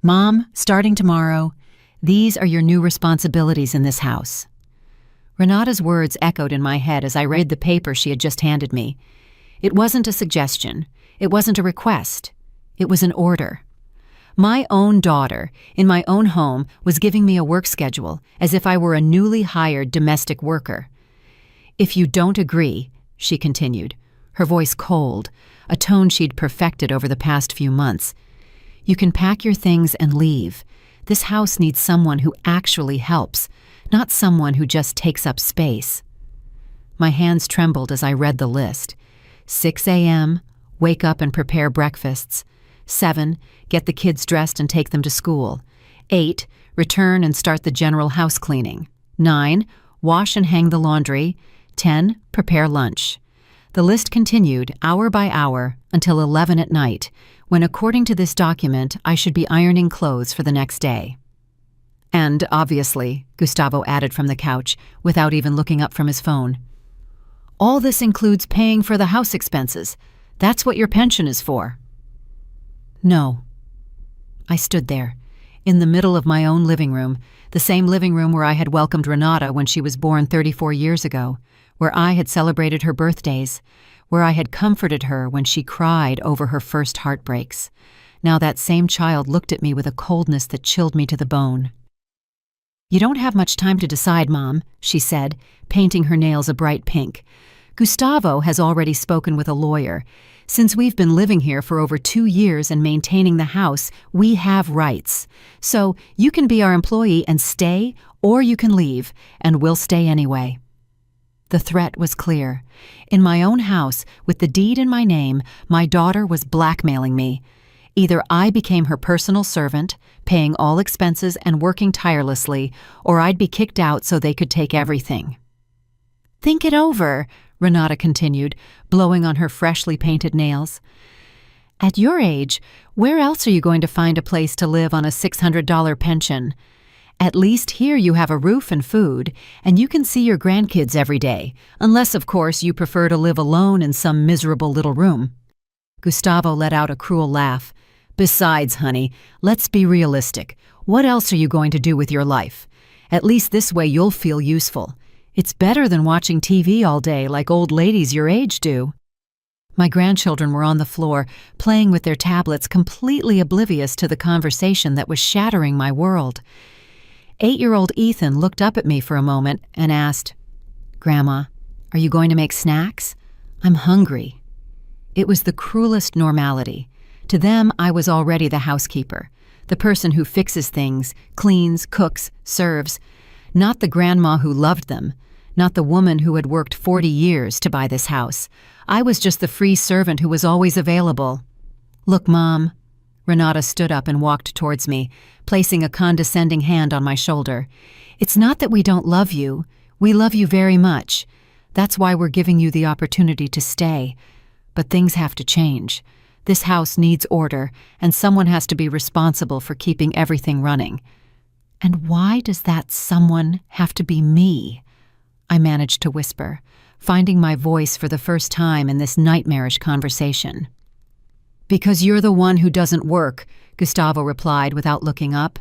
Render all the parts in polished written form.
Mom, starting tomorrow, these are your new responsibilities in this house. Renata's words echoed in my head as I read the paper she had just handed me. It wasn't a suggestion. It wasn't a request. It was an order. My own daughter, in my own home, was giving me a work schedule as if I were a newly hired domestic worker. If you don't agree, she continued, her voice cold, a tone she'd perfected over the past few months, you can pack your things and leave. This house needs someone who actually helps, not someone who just takes up space. My hands trembled as I read the list. 6 a.m., wake up and prepare breakfasts. 7, get the kids dressed and take them to school. 8, return and start the general house cleaning. 9, wash and hang the laundry. 10, prepare lunch. The list continued, hour by hour, until 11 at night, when according to this document, I should be ironing clothes for the next day. And, obviously, Gustavo added from the couch, without even looking up from his phone, all this includes paying for the house expenses. That's what your pension is for. No. I stood there, in the middle of my own living room, the same living room where I had welcomed Renata when she was born 34 years ago, where I had celebrated her birthdays, where I had comforted her when she cried over her first heartbreaks. Now that same child looked at me with a coldness that chilled me to the bone. You don't have much time to decide, Mom, she said, painting her nails a bright pink. Gustavo has already spoken with a lawyer. Since we've been living here for over 2 years and maintaining the house, we have rights. So you can be our employee and stay, or you can leave, and we'll stay anyway. The threat was clear. In my own house, with the deed in my name, my daughter was blackmailing me. Either I became her personal servant, paying all expenses and working tirelessly, or I'd be kicked out so they could take everything. Think it over, Renata continued, blowing on her freshly painted nails. At your age, where else are you going to find a place to live on a $600 pension? At least here you have a roof and food, and you can see your grandkids every day, unless, of course, you prefer to live alone in some miserable little room. Gustavo let out a cruel laugh. Besides, honey, let's be realistic. What else are you going to do with your life? At least this way you'll feel useful. It's better than watching TV all day like old ladies your age do. My grandchildren were on the floor, playing with their tablets, completely oblivious to the conversation that was shattering my world. 8-year-old Ethan looked up at me for a moment and asked, Grandma, are you going to make snacks? I'm hungry. It was the cruelest normality. To them, I was already the housekeeper, the person who fixes things, cleans, cooks, serves, not the grandma who loved them, not the woman who had worked 40 years to buy this house. I was just the free servant who was always available. Look, Mom. Renata stood up and walked towards me, placing a condescending hand on my shoulder. It's not that we don't love you. We love you very much. That's why we're giving you the opportunity to stay. But things have to change. This house needs order, and someone has to be responsible for keeping everything running. And why does that someone have to be me? I managed to whisper, finding my voice for the first time in this nightmarish conversation. Because you're the one who doesn't work, Gustavo replied without looking up.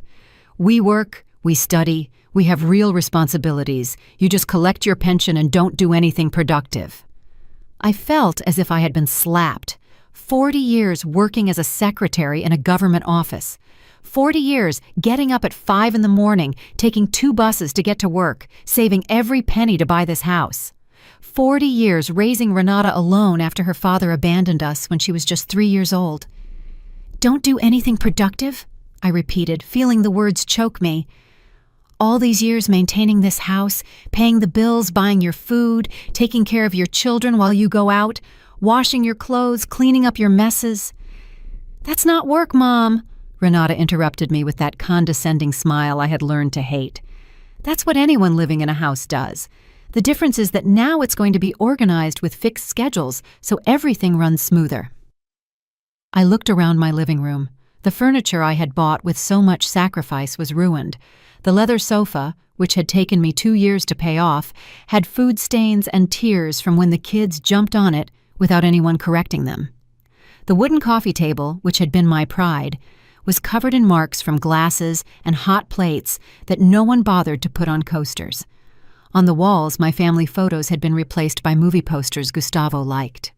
We work, we study, we have real responsibilities. You just collect your pension and don't do anything productive. I felt as if I had been slapped. 40 years working as a secretary in a government office. 40 years getting up at 5 in the morning, taking 2 buses to get to work, saving every penny to buy this house. 40 years raising Renata alone after her father abandoned us when she was just 3 years old. Don't do anything productive? I repeated, feeling the words choke me. All these years maintaining this house, paying the bills, buying your food, taking care of your children while you go out, washing your clothes, cleaning up your messes. That's not work, Mom, Renata interrupted me with that condescending smile I had learned to hate. That's what anyone living in a house does. The difference is that now it's going to be organized with fixed schedules, so everything runs smoother. I looked around my living room. The furniture I had bought with so much sacrifice was ruined. The leather sofa, which had taken me 2 years to pay off, had food stains and tears from when the kids jumped on it without anyone correcting them. The wooden coffee table, which had been my pride, was covered in marks from glasses and hot plates that no one bothered to put on coasters. On the walls, my family photos had been replaced by movie posters Gustavo liked.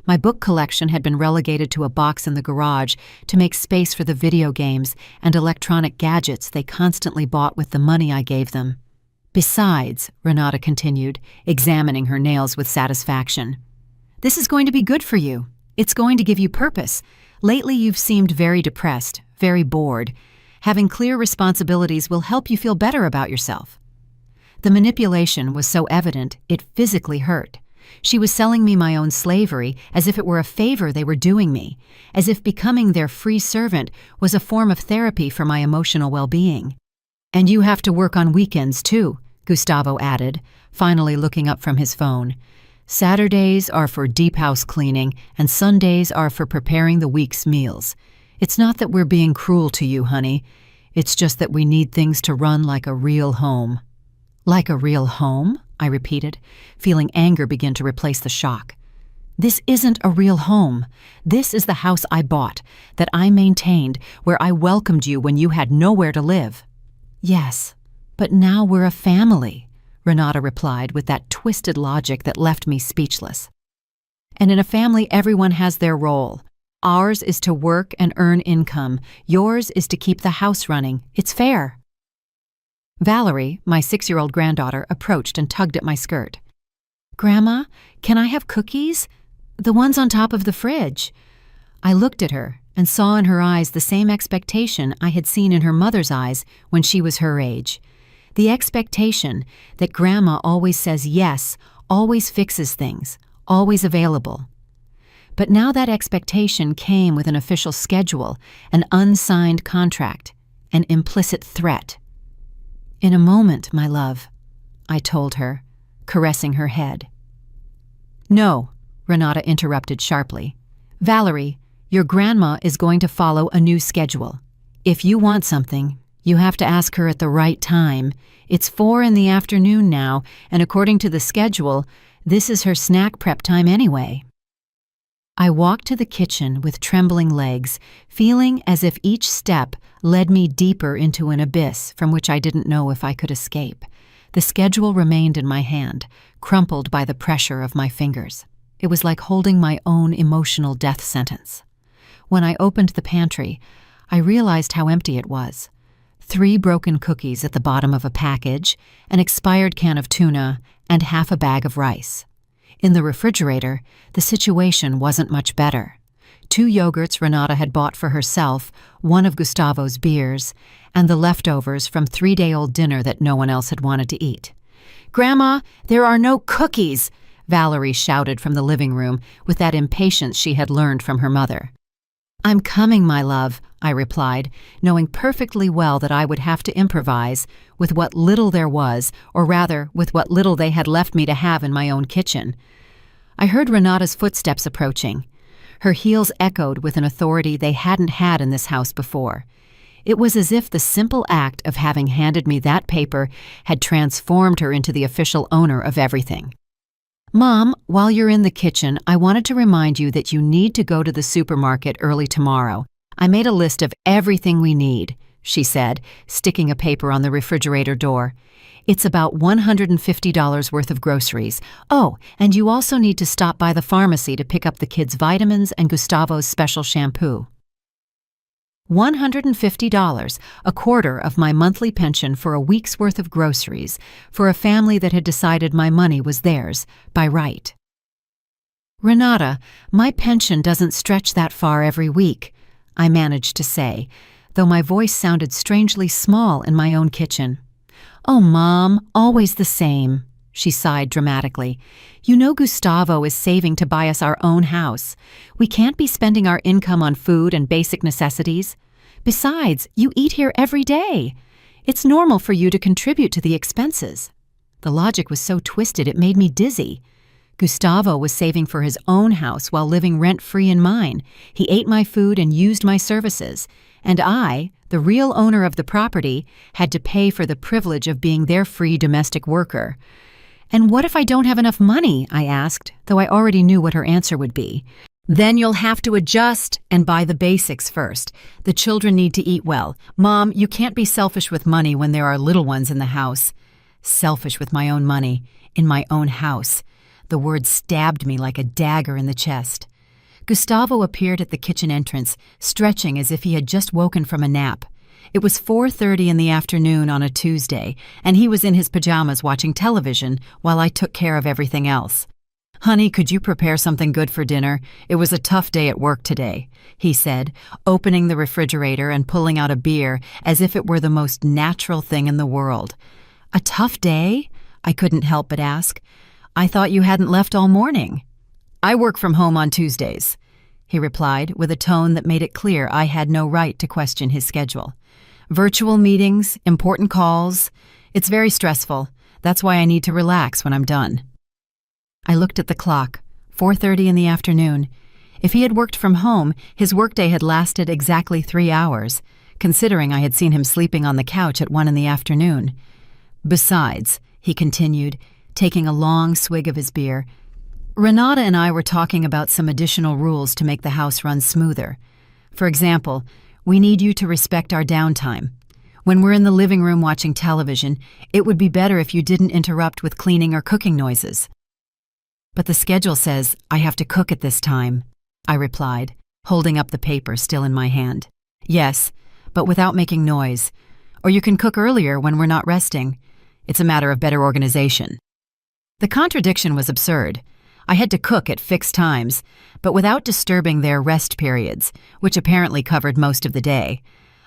My book collection had been relegated to a box in the garage to make space for the video games and electronic gadgets they constantly bought with the money I gave them. Besides, Renata continued, examining her nails with satisfaction, this is going to be good for you. It's going to give you purpose. Lately, you've seemed very depressed, very bored. Having clear responsibilities will help you feel better about yourself. The manipulation was so evident, it physically hurt. She was selling me my own slavery as if it were a favor they were doing me, as if becoming their free servant was a form of therapy for my emotional well-being. And you have to work on weekends, too, Gustavo added, finally looking up from his phone. Saturdays are for deep house cleaning, and Sundays are for preparing the week's meals. It's not that we're being cruel to you, honey. It's just that we need things to run like a real home. Like a real home? I repeated, feeling anger begin to replace the shock. This isn't a real home. This is the house I bought, that I maintained, where I welcomed you when you had nowhere to live. Yes, but now we're a family, Renata replied with that twisted logic that left me speechless. And in a family, everyone has their role. Ours is to work and earn income. Yours is to keep the house running. It's fair. Valerie, my 6-year-old granddaughter, approached and tugged at my skirt. Grandma, can I have cookies? The ones on top of the fridge. I looked at her and saw in her eyes the same expectation I had seen in her mother's eyes when she was her age. The expectation that Grandma always says yes, always fixes things, always available. But now that expectation came with an official schedule, an unsigned contract, an implicit threat. In a moment, my love, I told her, caressing her head. No, Renata interrupted sharply. Valerie, your grandma is going to follow a new schedule. If you want something, you have to ask her at the right time. It's 4 p.m. now, and according to the schedule, this is her snack prep time anyway. I walked to the kitchen with trembling legs, feeling as if each step led me deeper into an abyss from which I didn't know if I could escape. The schedule remained in my hand, crumpled by the pressure of my fingers. It was like holding my own emotional death sentence. When I opened the pantry, I realized how empty it was. 3 broken cookies at the bottom of a package, an expired can of tuna, and half a bag of rice. In the refrigerator, the situation wasn't much better. 2 yogurts Renata had bought for herself, 1 of Gustavo's beers, and the leftovers from 3-day-old dinner that no one else had wanted to eat. Grandma, there are no cookies, Valerie shouted from the living room with that impatience she had learned from her mother. I'm coming, my love, I replied, knowing perfectly well that I would have to improvise with what little there was, or rather, with what little they had left me to have in my own kitchen. I heard Renata's footsteps approaching. Her heels echoed with an authority they hadn't had in this house before. It was as if the simple act of having handed me that paper had transformed her into the official owner of everything. Mom, while you're in the kitchen, I wanted to remind you that you need to go to the supermarket early tomorrow. I made a list of everything we need, she said, sticking a paper on the refrigerator door. It's about $150 worth of groceries. Oh, and you also need to stop by the pharmacy to pick up the kids' vitamins and Gustavo's special shampoo. $150, a quarter of my monthly pension for a week's worth of groceries, for a family that had decided my money was theirs, by right. Renata, my pension doesn't stretch that far every week, I managed to say, though my voice sounded strangely small in my own kitchen. Oh, Mom, always the same, she sighed dramatically. You know Gustavo is saving to buy us our own house. We can't be spending our income on food and basic necessities. Besides, you eat here every day. It's normal for you to contribute to the expenses. The logic was so twisted it made me dizzy. Gustavo was saving for his own house while living rent-free in mine. He ate my food and used my services. And I, the real owner of the property, had to pay for the privilege of being their free domestic worker. And what if I don't have enough money? I asked, though I already knew what her answer would be. Then you'll have to adjust and buy the basics first. The children need to eat well. Mom, you can't be selfish with money when there are little ones in the house. Selfish with my own money, in my own house. The word stabbed me like a dagger in the chest. Gustavo appeared at the kitchen entrance, stretching as if he had just woken from a nap. It was 4:30 in the afternoon on a Tuesday, and he was in his pajamas watching television while I took care of everything else. "Honey, could you prepare something good for dinner? It was a tough day at work today," he said, opening the refrigerator and pulling out a beer as if it were the most natural thing in the world. "A tough day?" I couldn't help but ask. "I thought you hadn't left all morning." "I work from home on Tuesdays," he replied with a tone that made it clear I had no right to question his schedule. "Virtual meetings, important calls. It's very stressful. That's why I need to relax when I'm done." I looked at the clock, 4:30 in the afternoon. If he had worked from home, his workday had lasted exactly 3 hours, considering I had seen him sleeping on the couch at 1 in the afternoon. "Besides," he continued, taking a long swig of his beer, "Renata and I were talking about some additional rules to make the house run smoother. For example, we need you to respect our downtime. When we're in the living room watching television, it would be better if you didn't interrupt with cleaning or cooking noises." "But the schedule says I have to cook at this time," I replied, holding up the paper still in my hand. "Yes, but without making noise. Or you can cook earlier when we're not resting. It's a matter of better organization." The contradiction was absurd. I had to cook at fixed times, but without disturbing their rest periods, which apparently covered most of the day.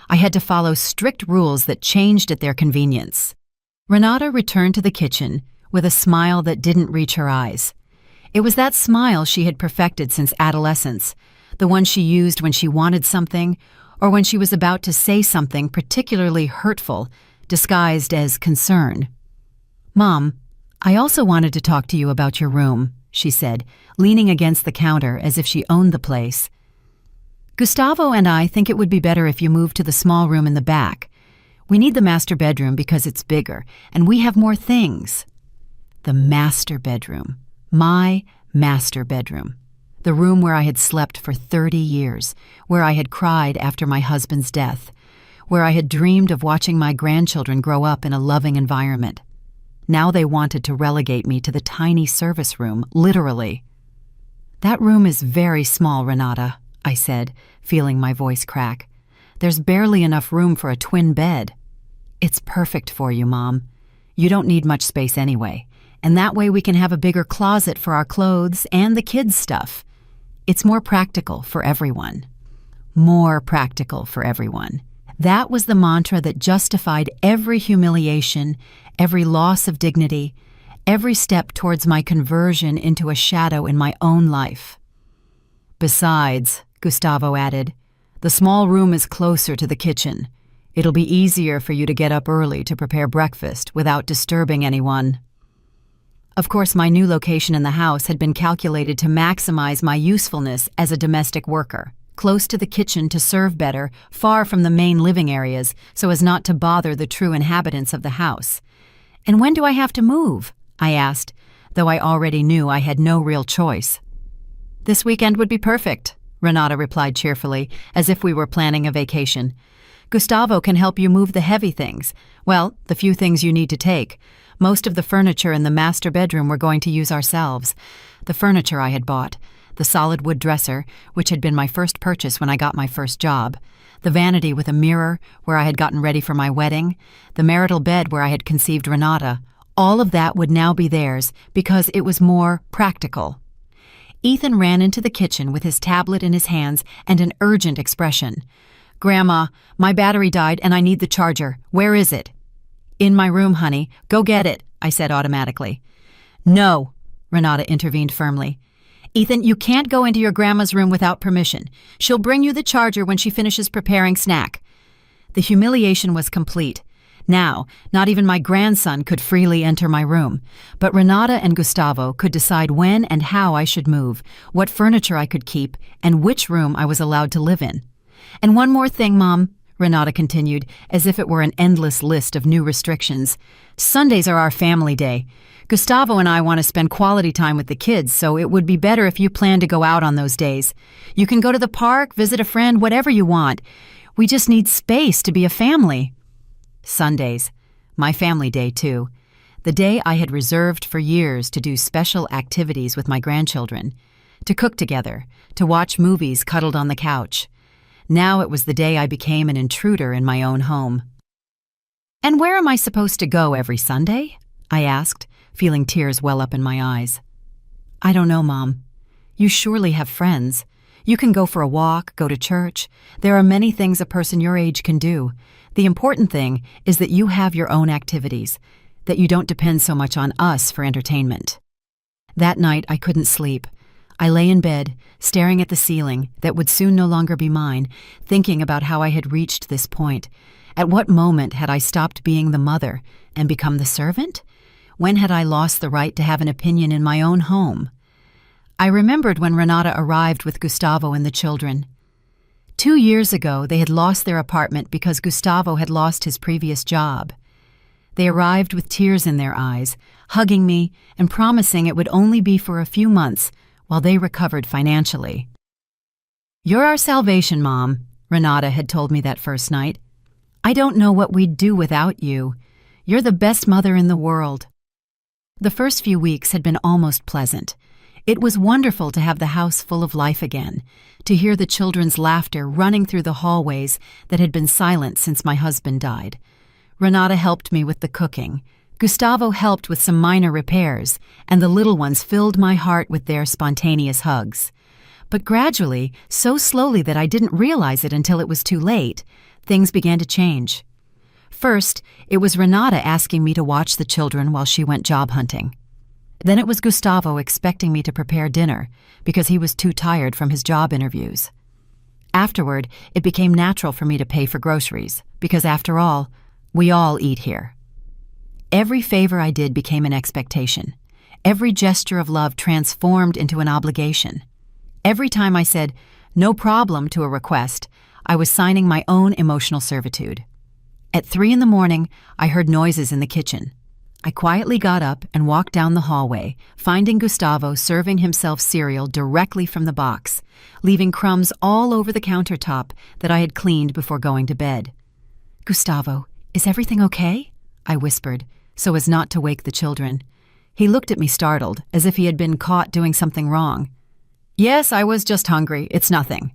I had to follow strict rules that changed at their convenience. Renata returned to the kitchen with a smile that didn't reach her eyes. It was that smile she had perfected since adolescence, the one she used when she wanted something or when she was about to say something particularly hurtful, disguised as concern. "Mom, I also wanted to talk to you about your room," she said, leaning against the counter as if she owned the place. "Gustavo and I think it would be better if you moved to the small room in the back. We need the master bedroom because it's bigger, and we have more things." The master bedroom. My master bedroom. The room where I had slept for 30 years, where I had cried after my husband's death, where I had dreamed of watching my grandchildren grow up in a loving environment. Now they wanted to relegate me to the tiny service room, literally. "That room is very small, Renata," I said, feeling my voice crack. "There's barely enough room for a twin bed." "It's perfect for you, Mom. You don't need much space anyway. And that way we can have a bigger closet for our clothes and the kids' stuff. It's more practical for everyone." More practical for everyone. That was the mantra that justified every humiliation, every loss of dignity, every step towards my conversion into a shadow in my own life. "Besides," Gustavo added, "the small room is closer to the kitchen. It'll be easier for you to get up early to prepare breakfast without disturbing anyone." Of course, my new location in the house had been calculated to maximize my usefulness as a domestic worker, close to the kitchen to serve better, far from the main living areas, so as not to bother the true inhabitants of the house. "And when do I have to move?" I asked, though I already knew I had no real choice. "This weekend would be perfect," Renata replied cheerfully, as if we were planning a vacation. "Gustavo can help you move the heavy things. Well, the few things you need to take. Most of the furniture in the master bedroom we're going to use ourselves. The furniture I had bought, the solid wood dresser, which had been my first purchase when I got my first job, the vanity with a mirror where I had gotten ready for my wedding, the marital bed where I had conceived Renata, all of that would now be theirs because it was more practical." Ethan ran into the kitchen with his tablet in his hands and an urgent expression. "Grandma, my battery died and I need the charger. Where is it?" "In my room, honey. Go get it," I said automatically. "No," Renata intervened firmly. "Ethan, you can't go into your grandma's room without permission. She'll bring you the charger when she finishes preparing snack." The humiliation was complete. Now, not even my grandson could freely enter my room, but Renata and Gustavo could decide when and how I should move, what furniture I could keep, and which room I was allowed to live in. "And one more thing, Mom," Renata continued, as if it were an endless list of new restrictions. Sundays are our family day. Gustavo and I want to spend quality time with the kids, so it would be better if you plan to go out on those days. You can go to the park, visit a friend, whatever you want. We just need space to be a family. Sundays. My family day, too. The day I had reserved for years to do special activities with my grandchildren. To cook together, to watch movies cuddled on the couch. Now it was the day I became an intruder in my own home. "And where am I supposed to go every Sunday?" I asked, feeling tears well up in my eyes. "I don't know, Mom. You surely have friends. You can go for a walk, go to church. There are many things a person your age can do. The important thing is that you have your own activities, that you don't depend so much on us for entertainment." That night I couldn't sleep. I lay in bed, staring at the ceiling that would soon no longer be mine, thinking about how I had reached this point. At what moment had I stopped being the mother and become the servant? When had I lost the right to have an opinion in my own home? I remembered when Renata arrived with Gustavo and the children. 2 years ago, they had lost their apartment because Gustavo had lost his previous job. They arrived with tears in their eyes, hugging me and promising it would only be for a few months while they recovered financially. "You're our salvation, Mom," Renata had told me that first night. "I don't know what we'd do without you. You're the best mother in the world." The first few weeks had been almost pleasant. It was wonderful to have the house full of life again, to hear the children's laughter running through the hallways that had been silent since my husband died. Renata helped me with the cooking. Gustavo helped with some minor repairs, and the little ones filled my heart with their spontaneous hugs. But gradually, so slowly that I didn't realize it until it was too late, things began to change. First, it was Renata asking me to watch the children while she went job hunting. Then it was Gustavo expecting me to prepare dinner because he was too tired from his job interviews. Afterward, it became natural for me to pay for groceries because, after all, we all eat here. Every favor I did became an expectation. Every gesture of love transformed into an obligation. Every time I said, "no problem" to a request, I was signing my own emotional servitude. At 3 in the morning, I heard noises in the kitchen. I quietly got up and walked down the hallway, finding Gustavo serving himself cereal directly from the box, leaving crumbs all over the countertop that I had cleaned before going to bed. "Gustavo, is everything okay?" I whispered, so as not to wake the children. He looked at me startled, as if he had been caught doing something wrong. "Yes, I was just hungry. It's nothing.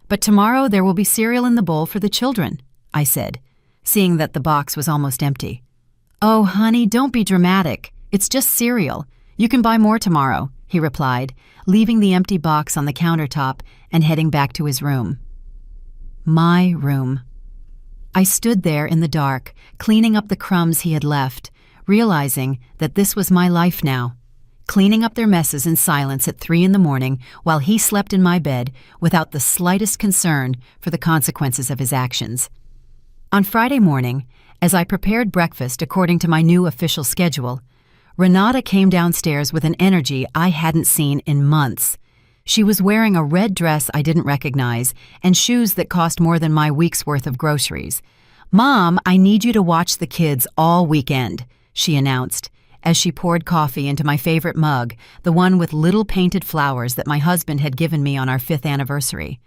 But tomorrow there will be cereal in the bowl for the children," I said, seeing that the box was almost empty. "Oh, honey, don't be dramatic. It's just cereal. You can buy more tomorrow," he replied, leaving the empty box on the countertop and heading back to his room. My room. I stood there in the dark, cleaning up the crumbs he had left, realizing that this was my life now, cleaning up their messes in silence at 3 in the morning while he slept in my bed without the slightest concern for the consequences of his actions. On Friday morning, as I prepared breakfast according to my new official schedule, Renata came downstairs with an energy I hadn't seen in months. She was wearing a red dress I didn't recognize and shoes that cost more than my week's worth of groceries. "Mom, I need you to watch the kids all weekend," she announced, as she poured coffee into my favorite mug, the one with little painted flowers that my husband had given me on our 5th anniversary.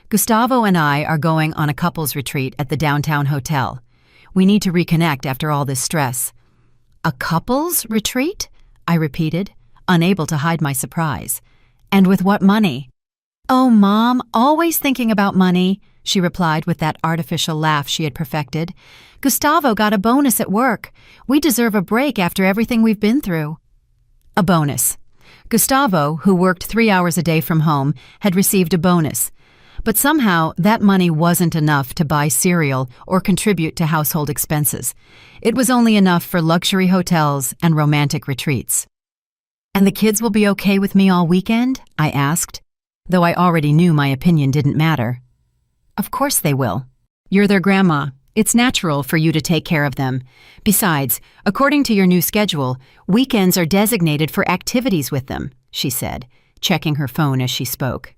"Gustavo and I are going on a couples retreat at the downtown hotel. We need to reconnect after all this stress." "A couples retreat?" I repeated, unable to hide my surprise. "And with what money?" "Oh, Mom, always thinking about money," she replied with that artificial laugh she had perfected. "Gustavo got a bonus at work. We deserve a break after everything we've been through." A bonus. Gustavo, who worked 3 hours a day from home, had received a bonus. But somehow that money wasn't enough to buy cereal or contribute to household expenses. It was only enough for luxury hotels and romantic retreats. "And the kids will be okay with me all weekend?" I asked, though I already knew my opinion didn't matter. "Of course they will. You're their grandma. It's natural for you to take care of them. Besides, according to your new schedule, weekends are designated for activities with them," she said, checking her phone as she spoke.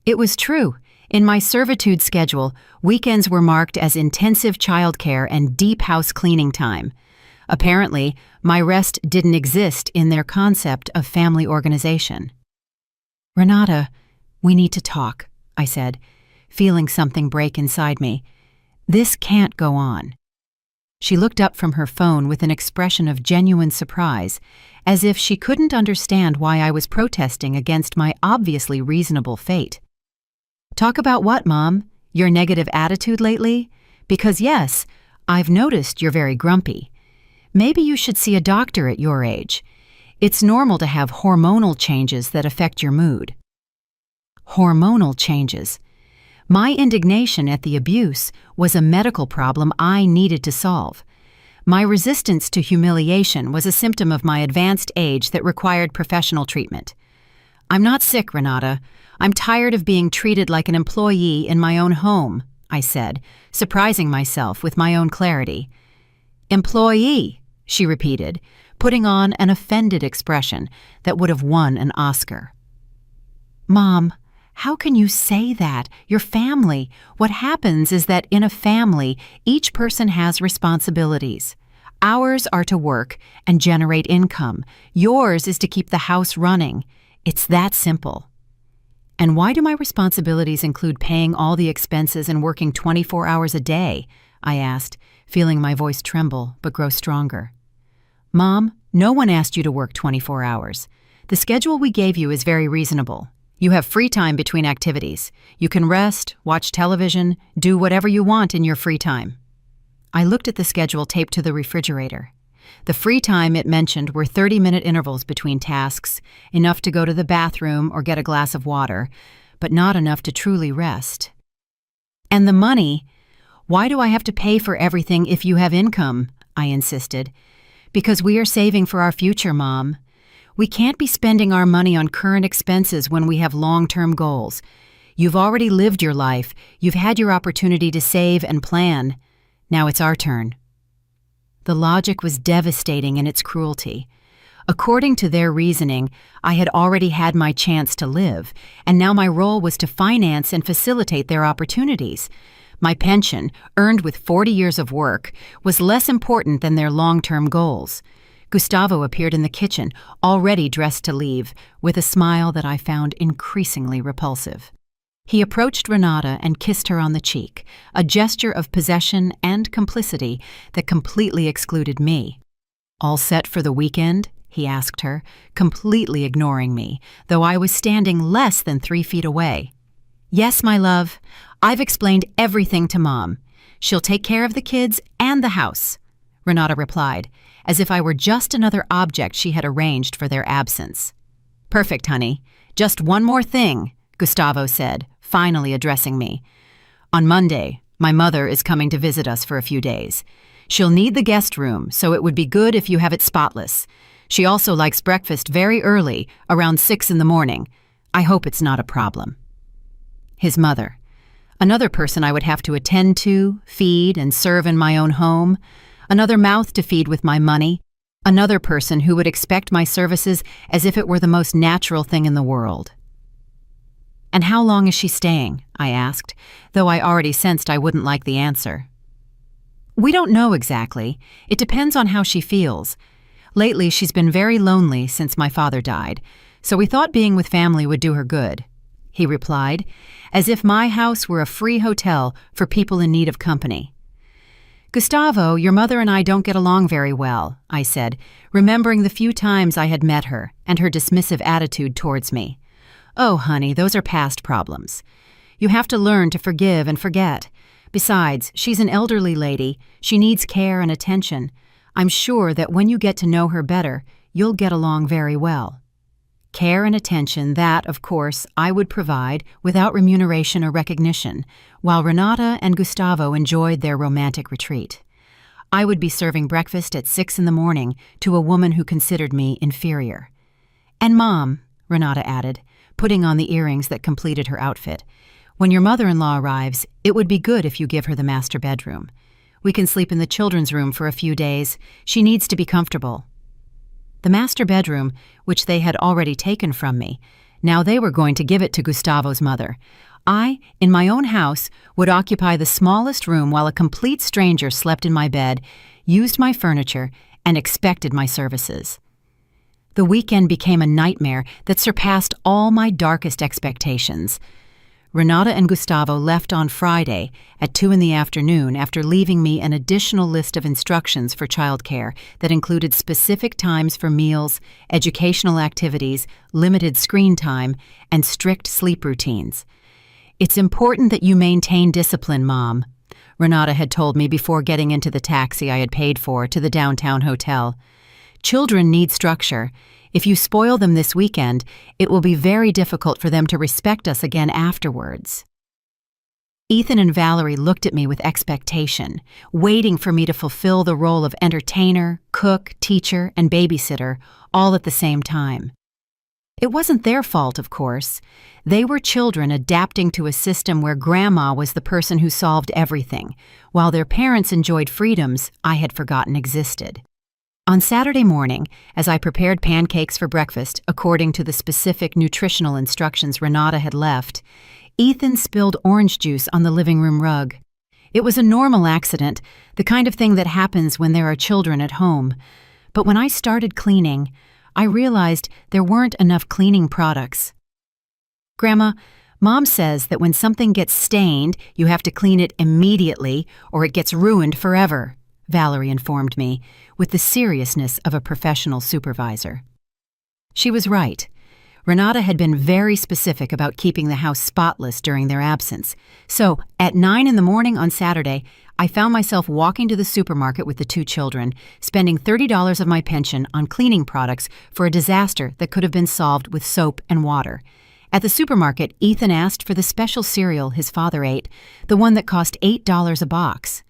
It was true. In my servitude schedule, weekends were marked as intensive childcare and deep house cleaning time. Apparently, my rest didn't exist in their concept of family organization. "Renata, we need to talk," I said, feeling something break inside me. "This can't go on." She looked up from her phone with an expression of genuine surprise, as if she couldn't understand why I was protesting against my obviously reasonable fate. "Talk about what, Mom? Your negative attitude lately? Because yes, I've noticed you're very grumpy. Maybe you should see a doctor at your age. It's normal to have hormonal changes that affect your mood." Hormonal changes. My indignation at the abuse was a medical problem I needed to solve. My resistance to humiliation was a symptom of my advanced age that required professional treatment. "I'm not sick, Renata. I'm tired of being treated like an employee in my own home," I said, surprising myself with my own clarity. "Employee," she repeated, putting on an offended expression that would have won an Oscar. "Mom, how can you say that? Your family. What happens is that in a family, each person has responsibilities. Ours are to work and generate income. Yours is to keep the house running. It's that simple." "And why do my responsibilities include paying all the expenses and working 24 hours a day?" I asked, feeling my voice tremble but grow stronger. "Mom, no one asked you to work 24 hours. The schedule we gave you is very reasonable. You have free time between activities. You can rest, watch television, do whatever you want in your free time." I looked at the schedule taped to the refrigerator. The free time it mentioned were 30-minute intervals between tasks, enough to go to the bathroom or get a glass of water, but not enough to truly rest. "And the money? Why do I have to pay for everything if you have income?" I insisted. "Because we are saving for our future, Mom. We can't be spending our money on current expenses when we have long-term goals. You've already lived your life. You've had your opportunity to save and plan. Now it's our turn." The logic was devastating in its cruelty. According to their reasoning, I had already had my chance to live, and now my role was to finance and facilitate their opportunities. My pension, earned with 40 years of work, was less important than their long-term goals. Gustavo appeared in the kitchen, already dressed to leave, with a smile that I found increasingly repulsive. He approached Renata and kissed her on the cheek, a gesture of possession and complicity that completely excluded me. "All set for the weekend?" he asked her, completely ignoring me, though I was standing less than 3 feet away. "Yes, my love. I've explained everything to Mom. She'll take care of the kids and the house," Renata replied, as if I were just another object she had arranged for their absence. "Perfect, honey. Just one more thing," Gustavo said, finally addressing me. "On Monday, my mother is coming to visit us for a few days. She'll need the guest room, so it would be good if you have it spotless. She also likes breakfast very early, around 6 in the morning. I hope it's not a problem." His mother. Another person I would have to attend to, feed, and serve in my own home. Another mouth to feed with my money. Another person who would expect my services as if it were the most natural thing in the world. "And how long is she staying?" I asked, though I already sensed I wouldn't like the answer. "We don't know exactly. It depends on how she feels. Lately, she's been very lonely since my father died, so we thought being with family would do her good," he replied, as if my house were a free hotel for people in need of company. "Gustavo, your mother and I don't get along very well," I said, remembering the few times I had met her and her dismissive attitude towards me. "Oh, honey, those are past problems. You have to learn to forgive and forget. Besides, she's an elderly lady. She needs care and attention. I'm sure that when you get to know her better, you'll get along very well." Care and attention that, of course, I would provide without remuneration or recognition, while Renata and Gustavo enjoyed their romantic retreat. I would be serving breakfast at 6 in the morning to a woman who considered me inferior. "And Mom," Renata added, putting on the earrings that completed her outfit, "when your mother-in-law arrives, it would be good if you give her the master bedroom. We can sleep in the children's room for a few days. She needs to be comfortable." The master bedroom, which they had already taken from me, now they were going to give it to Gustavo's mother. I, in my own house, would occupy the smallest room while a complete stranger slept in my bed, used my furniture, and expected my services. The weekend became a nightmare that surpassed all my darkest expectations. Renata and Gustavo left on Friday at 2 in the afternoon after leaving me an additional list of instructions for childcare that included specific times for meals, educational activities, limited screen time, and strict sleep routines. "It's important that you maintain discipline, Mom," Renata had told me before getting into the taxi I had paid for to the downtown hotel. "Children need structure. If you spoil them this weekend, it will be very difficult for them to respect us again afterwards." Ethan and Valerie looked at me with expectation, waiting for me to fulfill the role of entertainer, cook, teacher, and babysitter, all at the same time. It wasn't their fault, of course. They were children adapting to a system where Grandma was the person who solved everything, while their parents enjoyed freedoms I had forgotten existed. On Saturday morning, as I prepared pancakes for breakfast according to the specific nutritional instructions Renata had left, Ethan spilled orange juice on the living room rug. It was a normal accident, the kind of thing that happens when there are children at home. But when I started cleaning, I realized there weren't enough cleaning products. "Grandma, Mom says that when something gets stained, you have to clean it immediately or it gets ruined forever," Valerie informed me, with the seriousness of a professional supervisor. She was right. Renata had been very specific about keeping the house spotless during their absence. So, at 9 in the morning on Saturday, I found myself walking to the supermarket with the 2 children, spending $30 of my pension on cleaning products for a disaster that could have been solved with soap and water. At the supermarket, Ethan asked for the special cereal his father ate, the one that cost $8 a box.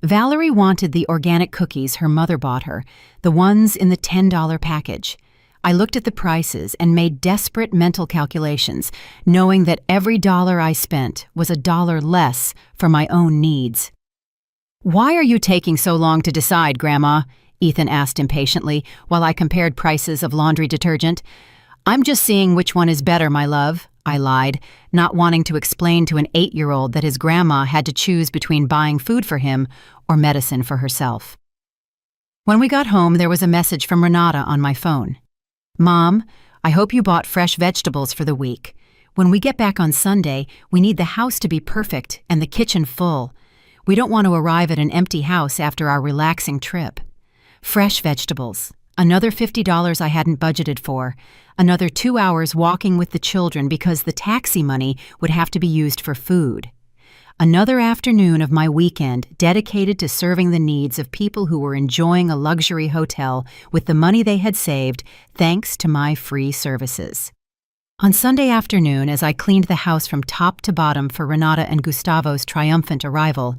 Valerie wanted the organic cookies her mother bought her, the ones in the $10 package. I looked at the prices and made desperate mental calculations, knowing that every dollar I spent was a dollar less for my own needs. "Why are you taking so long to decide, Grandma?" Ethan asked impatiently while I compared prices of laundry detergent. "I'm just seeing which one is better, my love," I lied, not wanting to explain to an 8-year-old that his grandma had to choose between buying food for him or medicine for herself. When we got home, there was a message from Renata on my phone. "Mom, I hope you bought fresh vegetables for the week. When we get back on Sunday, we need the house to be perfect and the kitchen full. We don't want to arrive at an empty house after our relaxing trip. Fresh vegetables. Another $50 I hadn't budgeted for. Another 2 hours walking with the children because the taxi money would have to be used for food. Another afternoon of my weekend dedicated to serving the needs of people who were enjoying a luxury hotel with the money they had saved thanks to my free services." On Sunday afternoon, as I cleaned the house from top to bottom for Renata and Gustavo's triumphant arrival,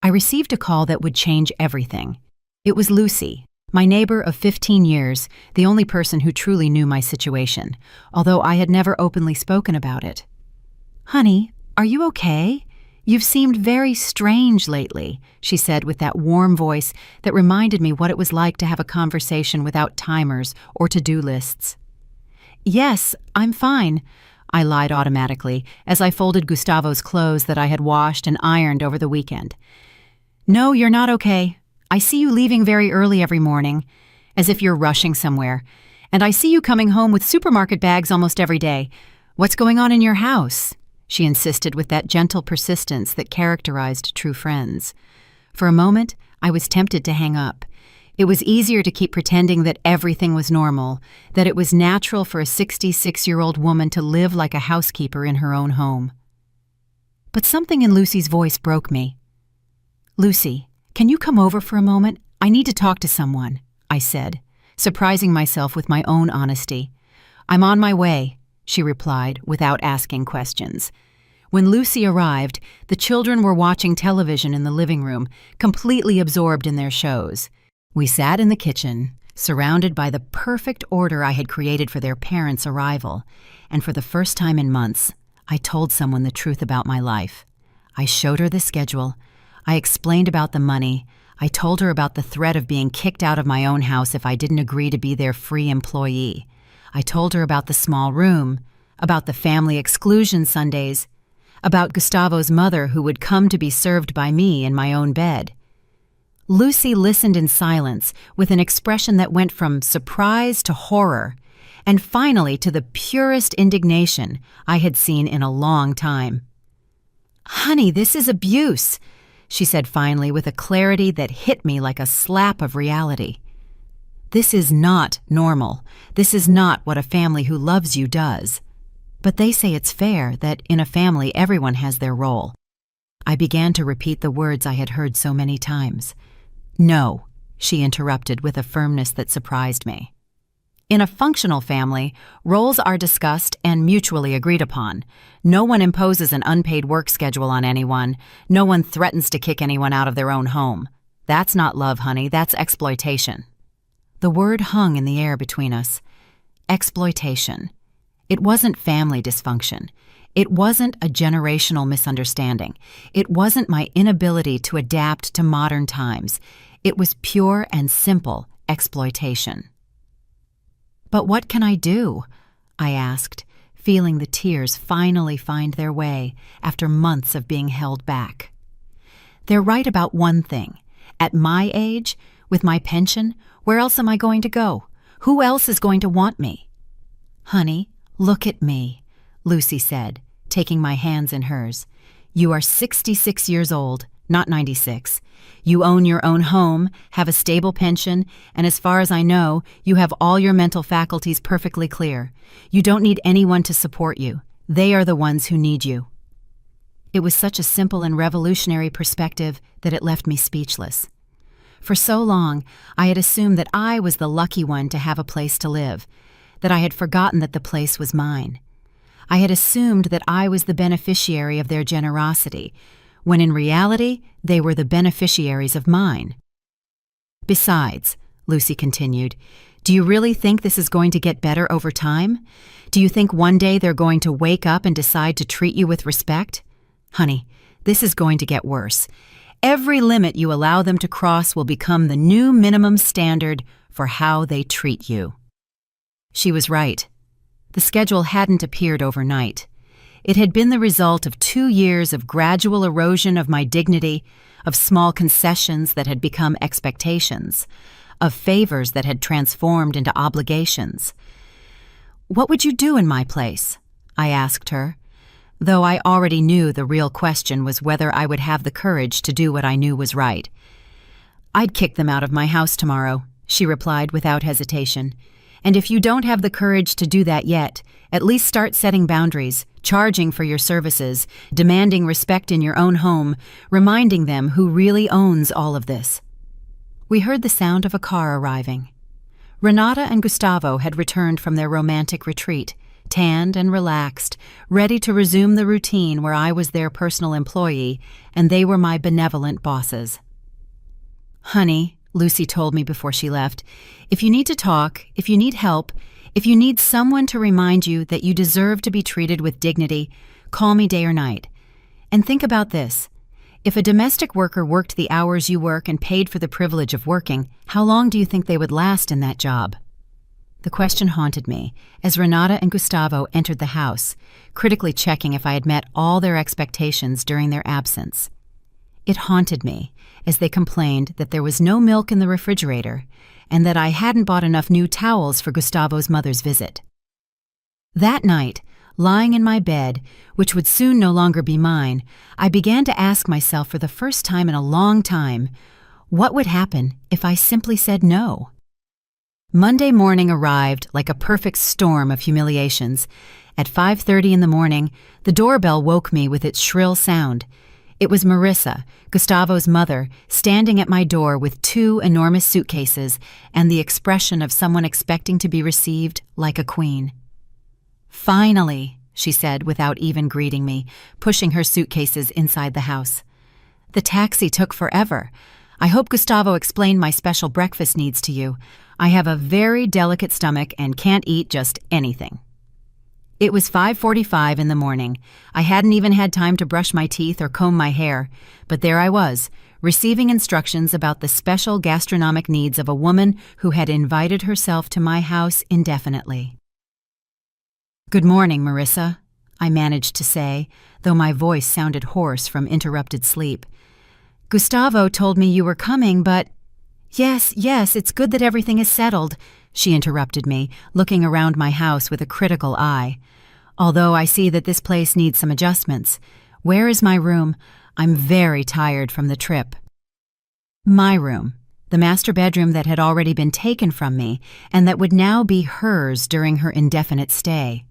I received a call that would change everything. It was Lucy, my neighbor of 15 years, the only person who truly knew my situation, although I had never openly spoken about it. "Honey, are you okay? You've seemed very strange lately," she said with that warm voice that reminded me what it was like to have a conversation without timers or to-do lists. "Yes, I'm fine," I lied automatically as I folded Gustavo's clothes that I had washed and ironed over the weekend. "No, you're not okay. I see you leaving very early every morning, as if you're rushing somewhere, and I see you coming home with supermarket bags almost every day. What's going on in your house?" she insisted with that gentle persistence that characterized true friends. For a moment, I was tempted to hang up. It was easier to keep pretending that everything was normal, that it was natural for a 66-year-old woman to live like a housekeeper in her own home. But something in Lucy's voice broke me. "Lucy, can you come over for a moment? I need to talk to someone," I said, surprising myself with my own honesty. "I'm on my way," she replied without asking questions. When Lucy arrived, the children were watching television in the living room, completely absorbed in their shows. We sat in the kitchen, surrounded by the perfect order I had created for their parents' arrival, and for the first time in months, I told someone the truth about my life. I showed her the schedule. I explained about the money. I told her about the threat of being kicked out of my own house if I didn't agree to be their free employee. I told her about the small room, about the family exclusion Sundays, about Gustavo's mother who would come to be served by me in my own bed. Lucy listened in silence with an expression that went from surprise to horror, and finally to the purest indignation I had seen in a long time. "Honey, this is abuse," she said finally with a clarity that hit me like a slap of reality. "This is not normal. This is not what a family who loves you does. But they say it's fair that in a family everyone has their role." I began to repeat the words I had heard so many times. "No," she interrupted with a firmness that surprised me. "In a functional family, roles are discussed and mutually agreed upon. No one imposes an unpaid work schedule on anyone. No one threatens to kick anyone out of their own home. That's not love, honey. That's exploitation." The word hung in the air between us. Exploitation. It wasn't family dysfunction. It wasn't a generational misunderstanding. It wasn't my inability to adapt to modern times. It was pure and simple exploitation. "But what can I do?" I asked, feeling the tears finally find their way after months of being held back. "They're right about one thing. At my age, with my pension, where else am I going to go? Who else is going to want me?" "Honey, look at me," Lucy said, taking my hands in hers. "You are 66 years old, not 96. You own your own home, have a stable pension, and as far as I know, you have all your mental faculties perfectly clear. You don't need anyone to support you. They are the ones who need you." It was such a simple and revolutionary perspective that it left me speechless. For so long, I had assumed that I was the lucky one to have a place to live, that I had forgotten that the place was mine. I had assumed that I was the beneficiary of their generosity, when in reality, they were the beneficiaries of mine. "Besides," Lucy continued, "do you really think this is going to get better over time? Do you think one day they're going to wake up and decide to treat you with respect? Honey, this is going to get worse. Every limit you allow them to cross will become the new minimum standard for how they treat you." She was right. The schedule hadn't appeared overnight. It had been the result of 2 years of gradual erosion of my dignity, of small concessions that had become expectations, of favors that had transformed into obligations. "What would you do in my place?" I asked her, though I already knew the real question was whether I would have the courage to do what I knew was right. "I'd kick them out of my house tomorrow," she replied without hesitation. "And if you don't have the courage to do that yet, at least start setting boundaries, charging for your services, demanding respect in your own home, reminding them who really owns all of this." We heard the sound of a car arriving. Renata and Gustavo had returned from their romantic retreat, tanned and relaxed, ready to resume the routine where I was their personal employee and they were my benevolent bosses. "Honey," Lucy told me before she left, "if you need to talk, if you need help, if you need someone to remind you that you deserve to be treated with dignity, call me day or night. And think about this. If a domestic worker worked the hours you work and paid for the privilege of working, how long do you think they would last in that job?" The question haunted me as Renata and Gustavo entered the house, critically checking if I had met all their expectations during their absence. It haunted me as they complained that there was no milk in the refrigerator and that I hadn't bought enough new towels for Gustavo's mother's visit. That night, lying in my bed, which would soon no longer be mine, I began to ask myself for the first time in a long time, what would happen if I simply said no? Monday morning arrived like a perfect storm of humiliations. At 5:30 in the morning, the doorbell woke me with its shrill sound. It was Marissa, Gustavo's mother, standing at my door with 2 enormous suitcases and the expression of someone expecting to be received like a queen. "Finally," she said without even greeting me, pushing her suitcases inside the house. "The taxi took forever. I hope Gustavo explained my special breakfast needs to you. I have a very delicate stomach and can't eat just anything." It was 5:45 in the morning. I hadn't even had time to brush my teeth or comb my hair, but there I was, receiving instructions about the special gastronomic needs of a woman who had invited herself to my house indefinitely. "Good morning, Marissa," I managed to say, though my voice sounded hoarse from interrupted sleep. Gustavo told me you were coming, but— Yes, it's good that everything is settled, she interrupted me, looking around my house with a critical eye. Although I see that this place needs some adjustments. Where is my room? I'm very tired from the trip. My room. The master bedroom that had already been taken from me and that would now be hers during her indefinite stay.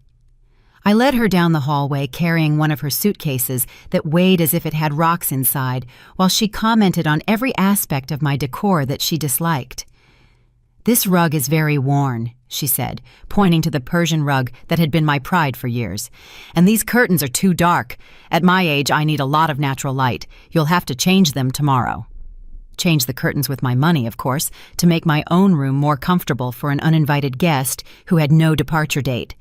I led her down the hallway carrying one of her suitcases that weighed as if it had rocks inside, while she commented on every aspect of my decor that she disliked. This rug is very worn, she said, pointing to the Persian rug that had been my pride for years. And these curtains are too dark. At my age, I need a lot of natural light. You'll have to change them tomorrow. Change the curtains with my money, of course, to make my own room more comfortable for an uninvited guest who had no departure date.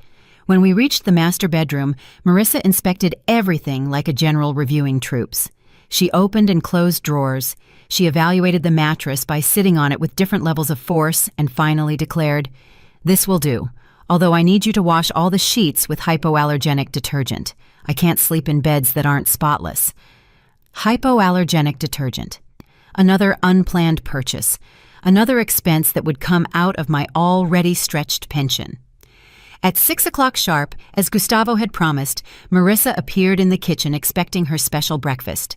When we reached the master bedroom, Marissa inspected everything like a general reviewing troops. She opened and closed drawers. She evaluated the mattress by sitting on it with different levels of force and finally declared, "This will do, although I need you to wash all the sheets with hypoallergenic detergent. I can't sleep in beds that aren't spotless." Hypoallergenic detergent. Another unplanned purchase. Another expense that would come out of my already stretched pension. At 6 o'clock sharp, as Gustavo had promised, Marissa appeared in the kitchen expecting her special breakfast.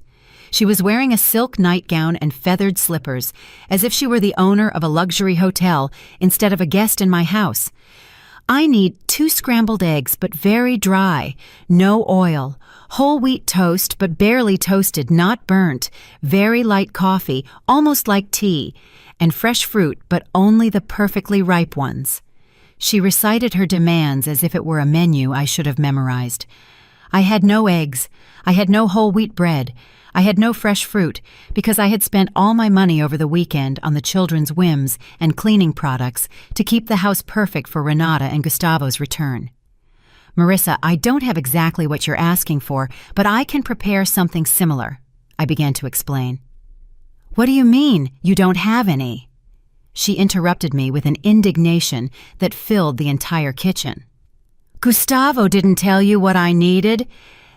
She was wearing a silk nightgown and feathered slippers, as if she were the owner of a luxury hotel instead of a guest in my house. "I need 2 scrambled eggs, but very dry, no oil, whole wheat toast, but barely toasted, not burnt, very light coffee, almost like tea, and fresh fruit, but only the perfectly ripe ones." She recited her demands as if it were a menu I should have memorized. I had no eggs. I had no whole wheat bread. I had no fresh fruit, because I had spent all my money over the weekend on the children's whims and cleaning products to keep the house perfect for Renata and Gustavo's return. "Marissa, I don't have exactly what you're asking for, but I can prepare something similar," I began to explain. "What do you mean, you don't have any?" She interrupted me with an indignation that filled the entire kitchen. "Gustavo didn't tell you what I needed?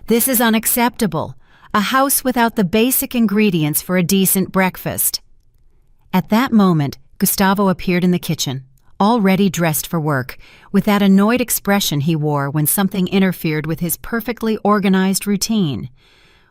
This is unacceptable. A house without the basic ingredients for a decent breakfast." At that moment, Gustavo appeared in the kitchen, already dressed for work, with that annoyed expression he wore when something interfered with his perfectly organized routine.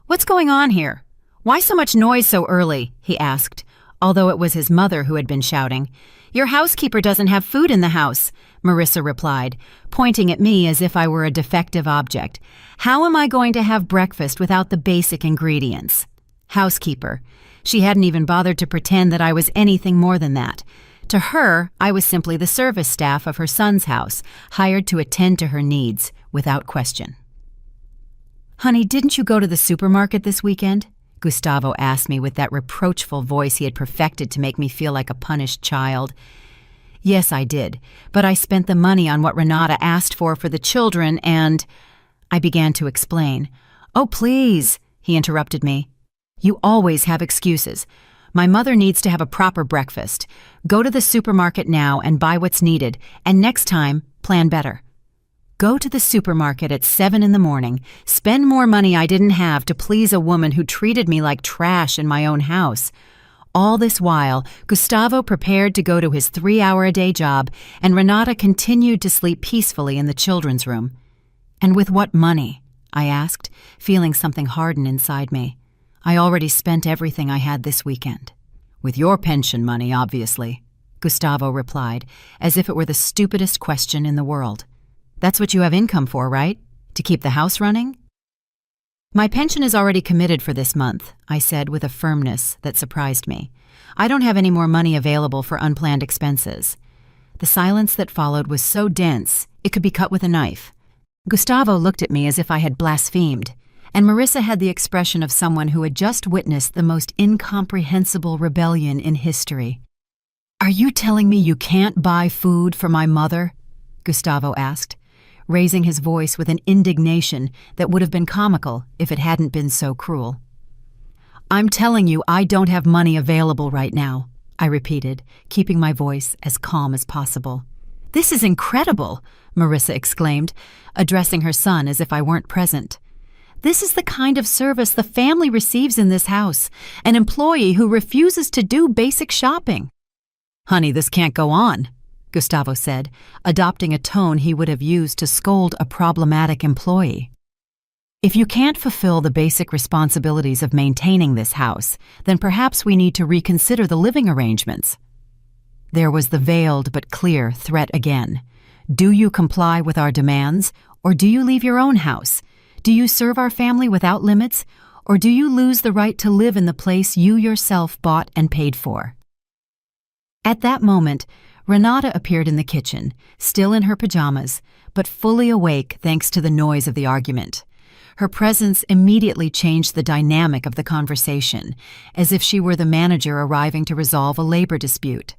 "What's going on here? Why so much noise so early?" he asked, although it was his mother who had been shouting. "Your housekeeper doesn't have food in the house," Marissa replied, pointing at me as if I were a defective object. "How am I going to have breakfast without the basic ingredients?" Housekeeper. She hadn't even bothered to pretend that I was anything more than that. To her, I was simply the service staff of her son's house, hired to attend to her needs, without question. "Honey, didn't you go to the supermarket this weekend?" Gustavo asked me with that reproachful voice he had perfected to make me feel like a punished child. "Yes, I did, but I spent the money on what Renata asked for the children and—" I began to explain. "Oh, please," he interrupted me. "You always have excuses. My mother needs to have a proper breakfast. Go to the supermarket now and buy what's needed, and next time, plan better." Go to the supermarket at 7 in the morning, spend more money I didn't have to please a woman who treated me like trash in my own house. All this while, Gustavo prepared to go to his 3-hour-a-day job, and Renata continued to sleep peacefully in the children's room. "And with what money?" I asked, feeling something harden inside me. I already spent everything I had this weekend. "With your pension money, obviously," Gustavo replied, as if it were the stupidest question in the world. "That's what you have income for, right? To keep the house running?" "My pension is already committed for this month," I said with a firmness that surprised me. "I don't have any more money available for unplanned expenses." The silence that followed was so dense, it could be cut with a knife. Gustavo looked at me as if I had blasphemed, and Marissa had the expression of someone who had just witnessed the most incomprehensible rebellion in history. "Are you telling me you can't buy food for my mother?" Gustavo asked, raising his voice with an indignation that would have been comical if it hadn't been so cruel. "I'm telling you I don't have money available right now," I repeated, keeping my voice as calm as possible. "This is incredible," Marissa exclaimed, addressing her son as if I weren't present. "This is the kind of service the family receives in this house, an employee who refuses to do basic shopping." "Honey, this can't go on," Gustavo said, adopting a tone he would have used to scold a problematic employee. "If you can't fulfill the basic responsibilities of maintaining this house, then perhaps we need to reconsider the living arrangements." There was the veiled but clear threat again. "Do you comply with our demands, or do you leave your own house? Do you serve our family without limits, or do you lose the right to live in the place you yourself bought and paid for?" At that moment, Renata appeared in the kitchen, still in her pajamas, but fully awake thanks to the noise of the argument. Her presence immediately changed the dynamic of the conversation, as if she were the manager arriving to resolve a labor dispute.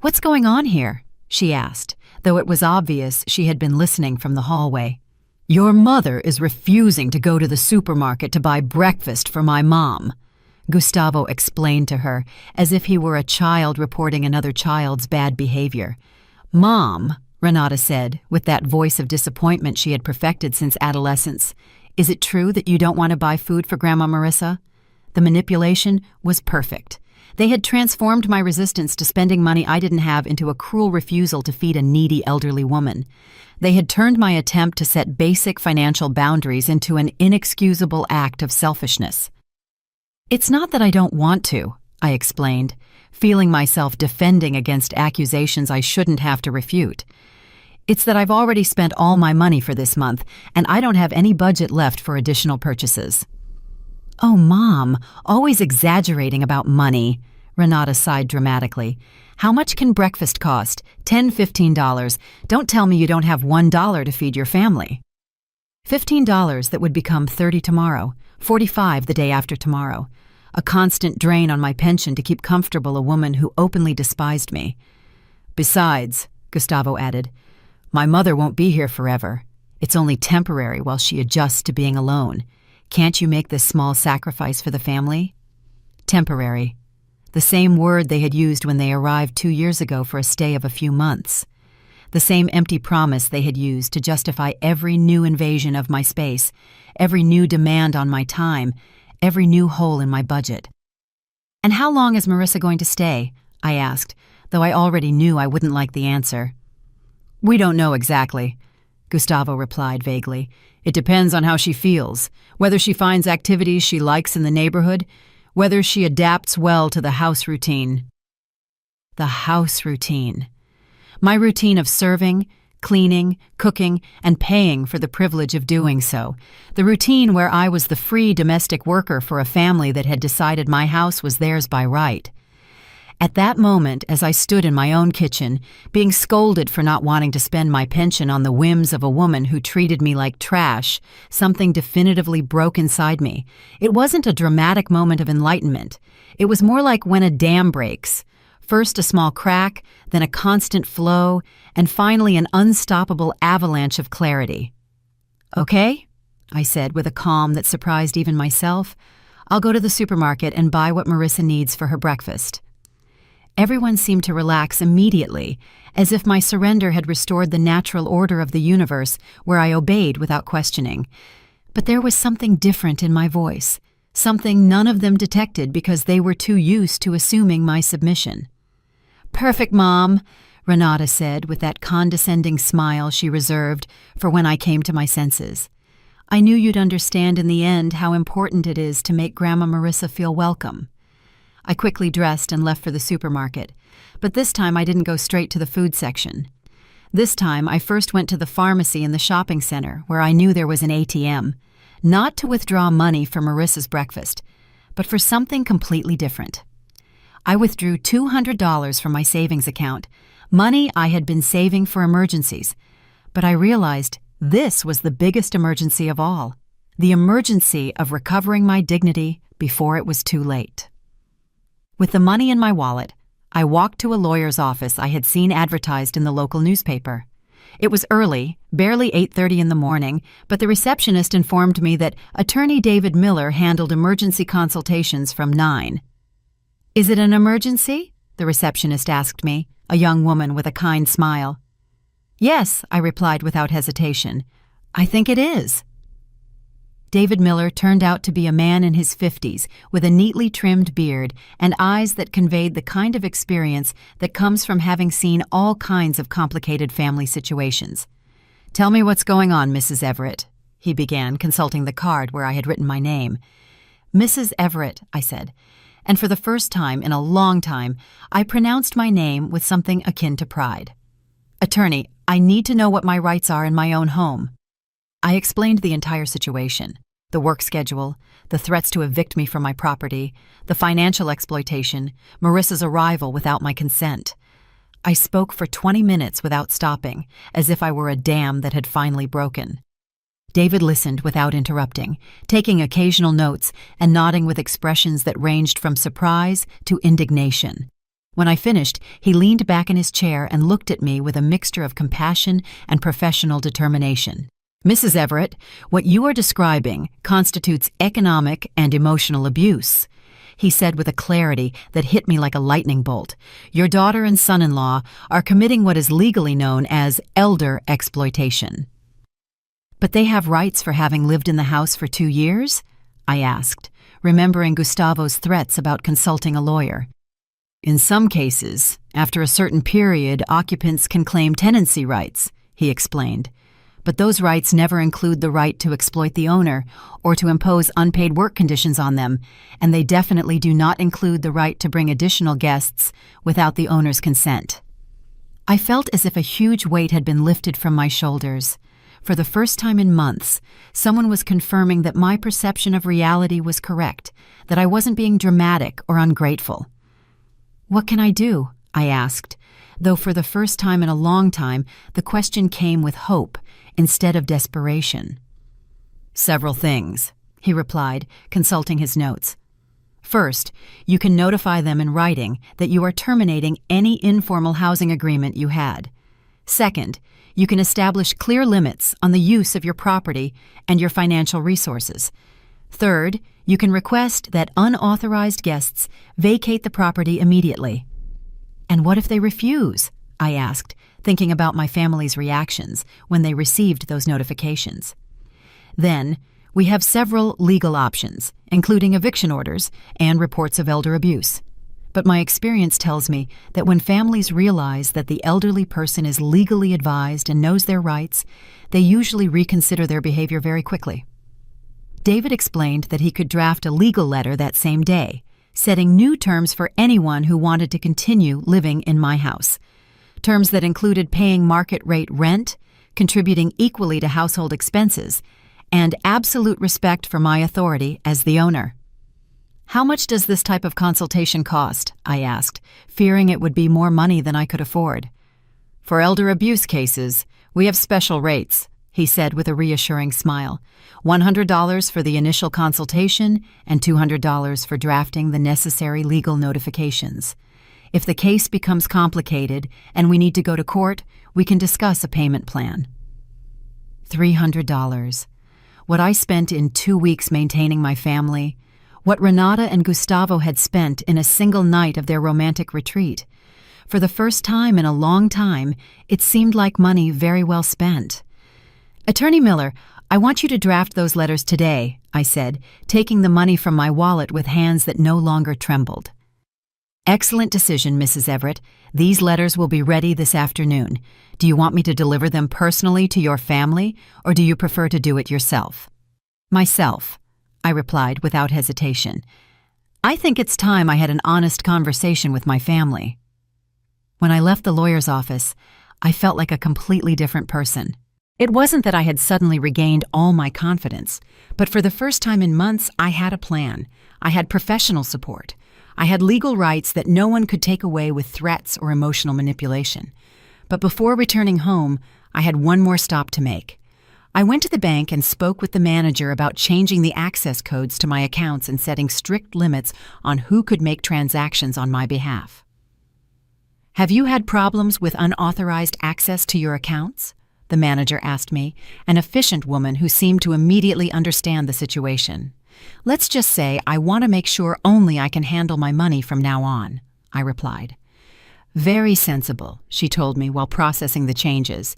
"What's going on here?" she asked, though it was obvious she had been listening from the hallway. "Your mother is refusing to go to the supermarket to buy breakfast for my mom," Gustavo explained to her, as if he were a child reporting another child's bad behavior. "Mom," Renata said, with that voice of disappointment she had perfected since adolescence, "is it true that you don't want to buy food for Grandma Marissa?" The manipulation was perfect. They had transformed my resistance to spending money I didn't have into a cruel refusal to feed a needy elderly woman. They had turned my attempt to set basic financial boundaries into an inexcusable act of selfishness. "It's not that I don't want to," I explained, feeling myself defending against accusations I shouldn't have to refute. "It's that I've already spent all my money for this month, and I don't have any budget left for additional purchases." "Oh, Mom, always exaggerating about money," Renata sighed dramatically. "How much can breakfast cost? $10, $15. Don't tell me you don't have $1 to feed your family." $15 that would become $30 tomorrow, $45 the day after tomorrow. A constant drain on my pension to keep comfortable a woman who openly despised me. "Besides," Gustavo added, "my mother won't be here forever. It's only temporary while she adjusts to being alone. Can't you make this small sacrifice for the family?" Temporary. The same word they had used when they arrived 2 years ago for a stay of a few months. The same empty promise they had used to justify every new invasion of my space, every new demand on my time, every new hole in my budget. "And how long is Marissa going to stay?" I asked, though I already knew I wouldn't like the answer. "We don't know exactly," Gustavo replied vaguely. "It depends on how she feels, whether she finds activities she likes in the neighborhood, whether she adapts well to the house routine." The house routine. My routine of serving, cleaning, cooking, and paying for the privilege of doing so. The routine where I was the free domestic worker for a family that had decided my house was theirs by right. At that moment, as I stood in my own kitchen, being scolded for not wanting to spend my pension on the whims of a woman who treated me like trash, something definitively broke inside me. It wasn't a dramatic moment of enlightenment. It was more like when a dam breaks. First a small crack, then a constant flow, and finally an unstoppable avalanche of clarity. "Okay," I said with a calm that surprised even myself. "I'll go to the supermarket and buy what Marissa needs for her breakfast." Everyone seemed to relax immediately, as if my surrender had restored the natural order of the universe where I obeyed without questioning. But there was something different in my voice, something none of them detected because they were too used to assuming my submission. "Perfect, Mom," Renata said with that condescending smile she reserved for when I came to my senses. "I knew you'd understand in the end how important it is to make Grandma Marissa feel welcome." I quickly dressed and left for the supermarket, but this time I didn't go straight to the food section. This time I first went to the pharmacy in the shopping center where I knew there was an ATM, not to withdraw money for Marissa's breakfast, but for something completely different. I withdrew $200 from my savings account, money I had been saving for emergencies, but I realized this was the biggest emergency of all, the emergency of recovering my dignity before it was too late. With the money in my wallet, I walked to a lawyer's office I had seen advertised in the local newspaper. It was early, barely 8:30 in the morning, but the receptionist informed me that Attorney David Miller handled emergency consultations from 9. "Is it an emergency?" the receptionist asked me, a young woman with a kind smile. Yes, I replied without hesitation. I think it is. David Miller turned out to be a man in his 50s with a neatly trimmed beard and eyes that conveyed the kind of experience that comes from having seen all kinds of complicated family situations. Tell me what's going on, Mrs. Everett, he began, consulting the card where I had written my name. Mrs. Everett, I said, and for the first time in a long time, I pronounced my name with something akin to pride. Attorney, I need to know what my rights are in my own home. I explained the entire situation, the work schedule, the threats to evict me from my property, the financial exploitation, Marissa's arrival without my consent. I spoke for 20 minutes without stopping, as if I were a dam that had finally broken. David listened without interrupting, taking occasional notes and nodding with expressions that ranged from surprise to indignation. When I finished, he leaned back in his chair and looked at me with a mixture of compassion and professional determination. Mrs. Everett, what you are describing constitutes economic and emotional abuse, he said with a clarity that hit me like a lightning bolt. Your daughter and son-in-law are committing what is legally known as elder exploitation. But they have rights for having lived in the house for 2 years? I asked, remembering Gustavo's threats about consulting a lawyer. In some cases, after a certain period, occupants can claim tenancy rights, he explained. But those rights never include the right to exploit the owner or to impose unpaid work conditions on them, and they definitely do not include the right to bring additional guests without the owner's consent. I felt as if a huge weight had been lifted from my shoulders. For the first time in months, someone was confirming that my perception of reality was correct, that I wasn't being dramatic or ungrateful. What can I do? I asked, though for the first time in a long time, the question came with hope instead of desperation. Several things, he replied, consulting his notes. First, you can notify them in writing that you are terminating any informal housing agreement you had. Second, you can establish clear limits on the use of your property and your financial resources. Third, you can request that unauthorized guests vacate the property immediately. And what if they refuse? I asked, thinking about my family's reactions when they received those notifications. Then, we have several legal options, including eviction orders and reports of elder abuse. But my experience tells me that when families realize that the elderly person is legally advised and knows their rights, they usually reconsider their behavior very quickly. David explained that he could draft a legal letter that same day, setting new terms for anyone who wanted to continue living in my house. Terms that included paying market-rate rent, contributing equally to household expenses, and absolute respect for my authority as the owner. How much does this type of consultation cost? I asked, fearing it would be more money than I could afford. For elder abuse cases, we have special rates, he said with a reassuring smile. $100 for the initial consultation and $200 for drafting the necessary legal notifications. If the case becomes complicated and we need to go to court, we can discuss a payment plan. $300. What I spent in 2 weeks maintaining my family, what Renata and Gustavo had spent in a single night of their romantic retreat. For the first time in a long time, it seemed like money very well spent. Attorney Miller, I want you to draft those letters today, I said, taking the money from my wallet with hands that no longer trembled. Excellent decision, Mrs. Everett. These letters will be ready this afternoon. Do you want me to deliver them personally to your family, or do you prefer to do it yourself? Myself, I replied without hesitation. I think it's time I had an honest conversation with my family. When I left the lawyer's office, I felt like a completely different person. It wasn't that I had suddenly regained all my confidence, but for the first time in months, I had a plan. I had professional support. I had legal rights that no one could take away with threats or emotional manipulation. But before returning home, I had one more stop to make. I went to the bank and spoke with the manager about changing the access codes to my accounts and setting strict limits on who could make transactions on my behalf. Have you had problems with unauthorized access to your accounts? The manager asked me, an efficient woman who seemed to immediately understand the situation. Let's just say I want to make sure only I can handle my money from now on, I replied. Very sensible, she told me while processing the changes.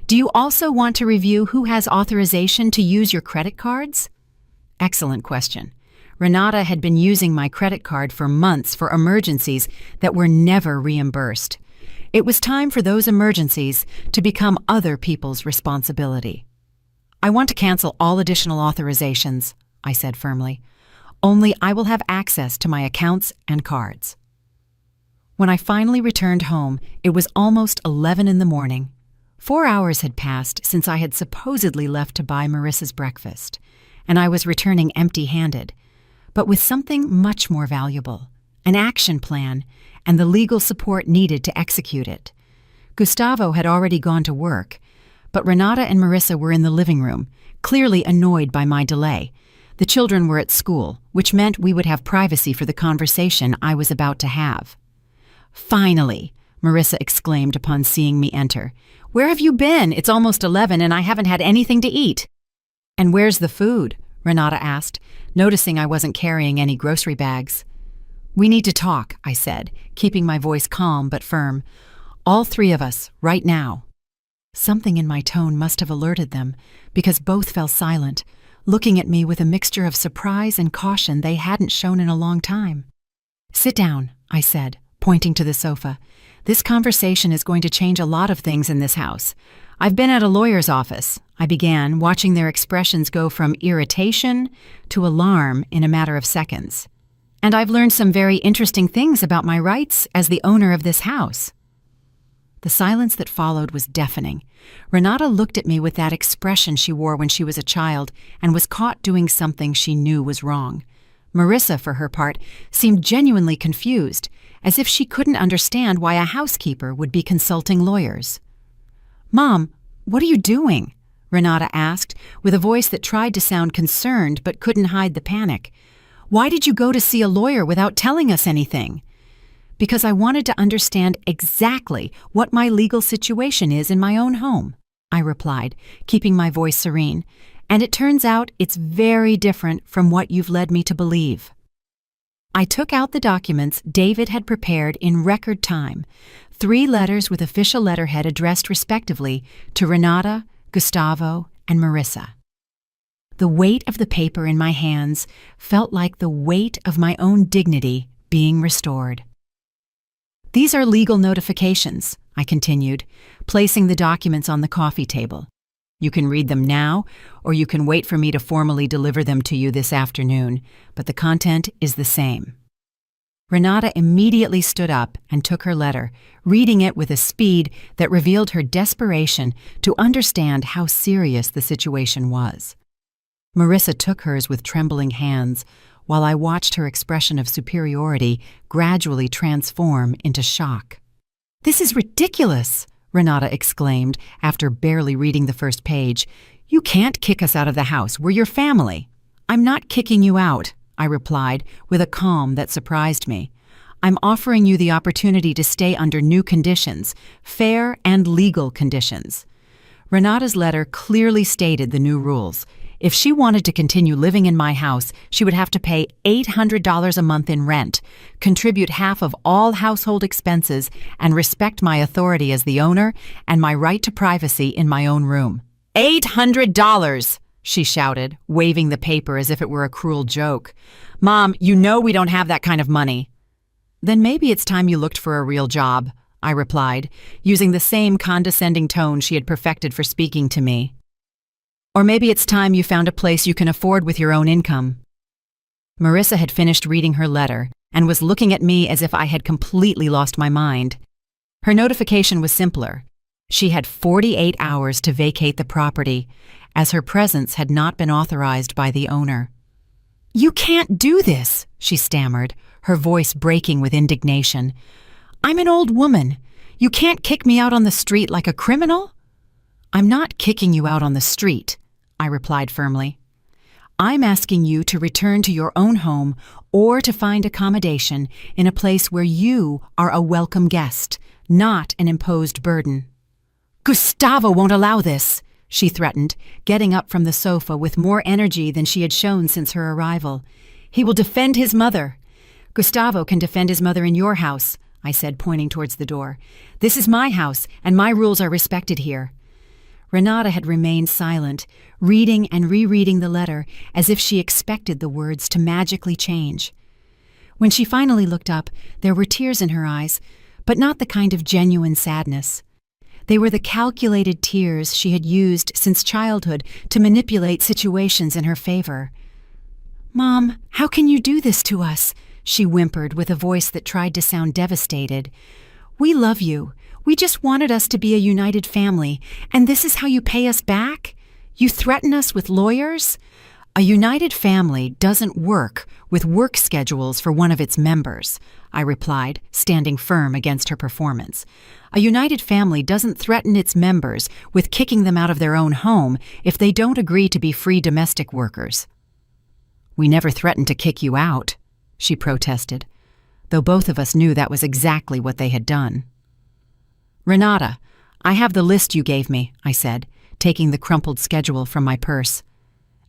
Do you also want to review who has authorization to use your credit cards? Excellent question. Renata had been using my credit card for months for emergencies that were never reimbursed. It was time for those emergencies to become other people's responsibility. I want to cancel all additional authorizations, I said firmly. Only I will have access to my accounts and cards. When I finally returned home, it was almost 11 in the morning. 4 hours had passed since I had supposedly left to buy Marissa's breakfast, and I was returning empty-handed, but with something much more valuable, an action plan, and the legal support needed to execute it. Gustavo had already gone to work, but Renata and Marissa were in the living room, clearly annoyed by my delay. The children were at school, which meant we would have privacy for the conversation I was about to have. Finally, Marissa exclaimed upon seeing me enter. Where have you been? It's almost 11 and I haven't had anything to eat. And where's the food? Renata asked, noticing I wasn't carrying any grocery bags. We need to talk, I said, keeping my voice calm but firm. All three of us, right now. Something in my tone must have alerted them, because both fell silent, looking at me with a mixture of surprise and caution they hadn't shown in a long time. Sit down, I said, pointing to the sofa. This conversation is going to change a lot of things in this house. I've been at a lawyer's office, I began, watching their expressions go from irritation to alarm in a matter of seconds. And I've learned some very interesting things about my rights as the owner of this house. The silence that followed was deafening. Renata looked at me with that expression she wore when she was a child and was caught doing something she knew was wrong. Marissa, for her part, seemed genuinely confused, as if she couldn't understand why a housekeeper would be consulting lawyers. Mom, what are you doing? Renata asked, with a voice that tried to sound concerned but couldn't hide the panic. Why did you go to see a lawyer without telling us anything? Because I wanted to understand exactly what my legal situation is in my own home, I replied, keeping my voice serene. And it turns out it's very different from what you've led me to believe. I took out the documents David had prepared in record time, 3 letters with official letterhead addressed respectively to Renata, Gustavo, and Marissa. The weight of the paper in my hands felt like the weight of my own dignity being restored. These are legal notifications, I continued, placing the documents on the coffee table. You can read them now, or you can wait for me to formally deliver them to you this afternoon, but the content is the same. Renata immediately stood up and took her letter, reading it with a speed that revealed her desperation to understand how serious the situation was. Marissa took hers with trembling hands, while I watched her expression of superiority gradually transform into shock. This is ridiculous, Renata exclaimed after barely reading the first page. You can't kick us out of the house. We're your family. I'm not kicking you out, I replied with a calm that surprised me. I'm offering you the opportunity to stay under new conditions, fair and legal conditions. Renata's letter clearly stated the new rules. If she wanted to continue living in my house, she would have to pay $800 a month in rent, contribute half of all household expenses, and respect my authority as the owner and my right to privacy in my own room. $800, she shouted, waving the paper as if it were a cruel joke. Mom, you know we don't have that kind of money. Then maybe it's time you looked for a real job, I replied, using the same condescending tone she had perfected for speaking to me. Or maybe it's time you found a place you can afford with your own income. Marissa had finished reading her letter and was looking at me as if I had completely lost my mind. Her notification was simpler. She had 48 hours to vacate the property, as her presence had not been authorized by the owner. You can't do this, she stammered, her voice breaking with indignation. I'm an old woman. You can't kick me out on the street like a criminal? I'm not kicking you out on the street, I replied firmly. I'm asking you to return to your own home or to find accommodation in a place where you are a welcome guest, not an imposed burden. Gustavo won't allow this, she threatened, getting up from the sofa with more energy than she had shown since her arrival. He will defend his mother. Gustavo can defend his mother in your house, I said, pointing towards the door. "This is my house, and my rules are respected here." Renata had remained silent, reading and rereading the letter as if she expected the words to magically change. When she finally looked up, there were tears in her eyes, but not the kind of genuine sadness. They were the calculated tears she had used since childhood to manipulate situations in her favor. "Mom, how can you do this to us?" she whimpered with a voice that tried to sound devastated. "We love you. We just wanted us to be a united family, and this is how you pay us back? You threaten us with lawyers?" "A united family doesn't work with work schedules for one of its members," I replied, standing firm against her performance. "A united family doesn't threaten its members with kicking them out of their own home if they don't agree to be free domestic workers." "We never threatened to kick you out," she protested, though both of us knew that was exactly what they had done. "Renata, I have the list you gave me," I said, taking the crumpled schedule from my purse.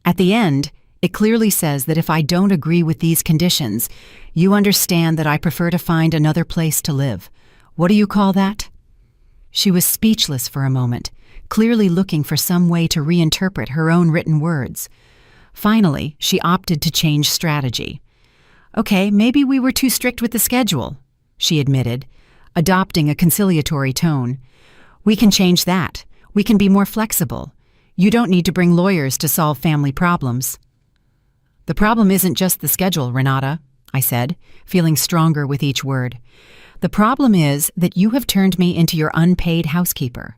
"At the end, it clearly says that if I don't agree with these conditions, you understand that I prefer to find another place to live. What do you call that?" She was speechless for a moment, clearly looking for some way to reinterpret her own written words. Finally, she opted to change strategy. "Okay, maybe we were too strict with the schedule," she admitted, adopting a conciliatory tone. "We can change that. We can be more flexible. You don't need to bring lawyers to solve family problems." "The problem isn't just the schedule, Renata," I said, feeling stronger with each word. "The problem is that you have turned me into your unpaid housekeeper.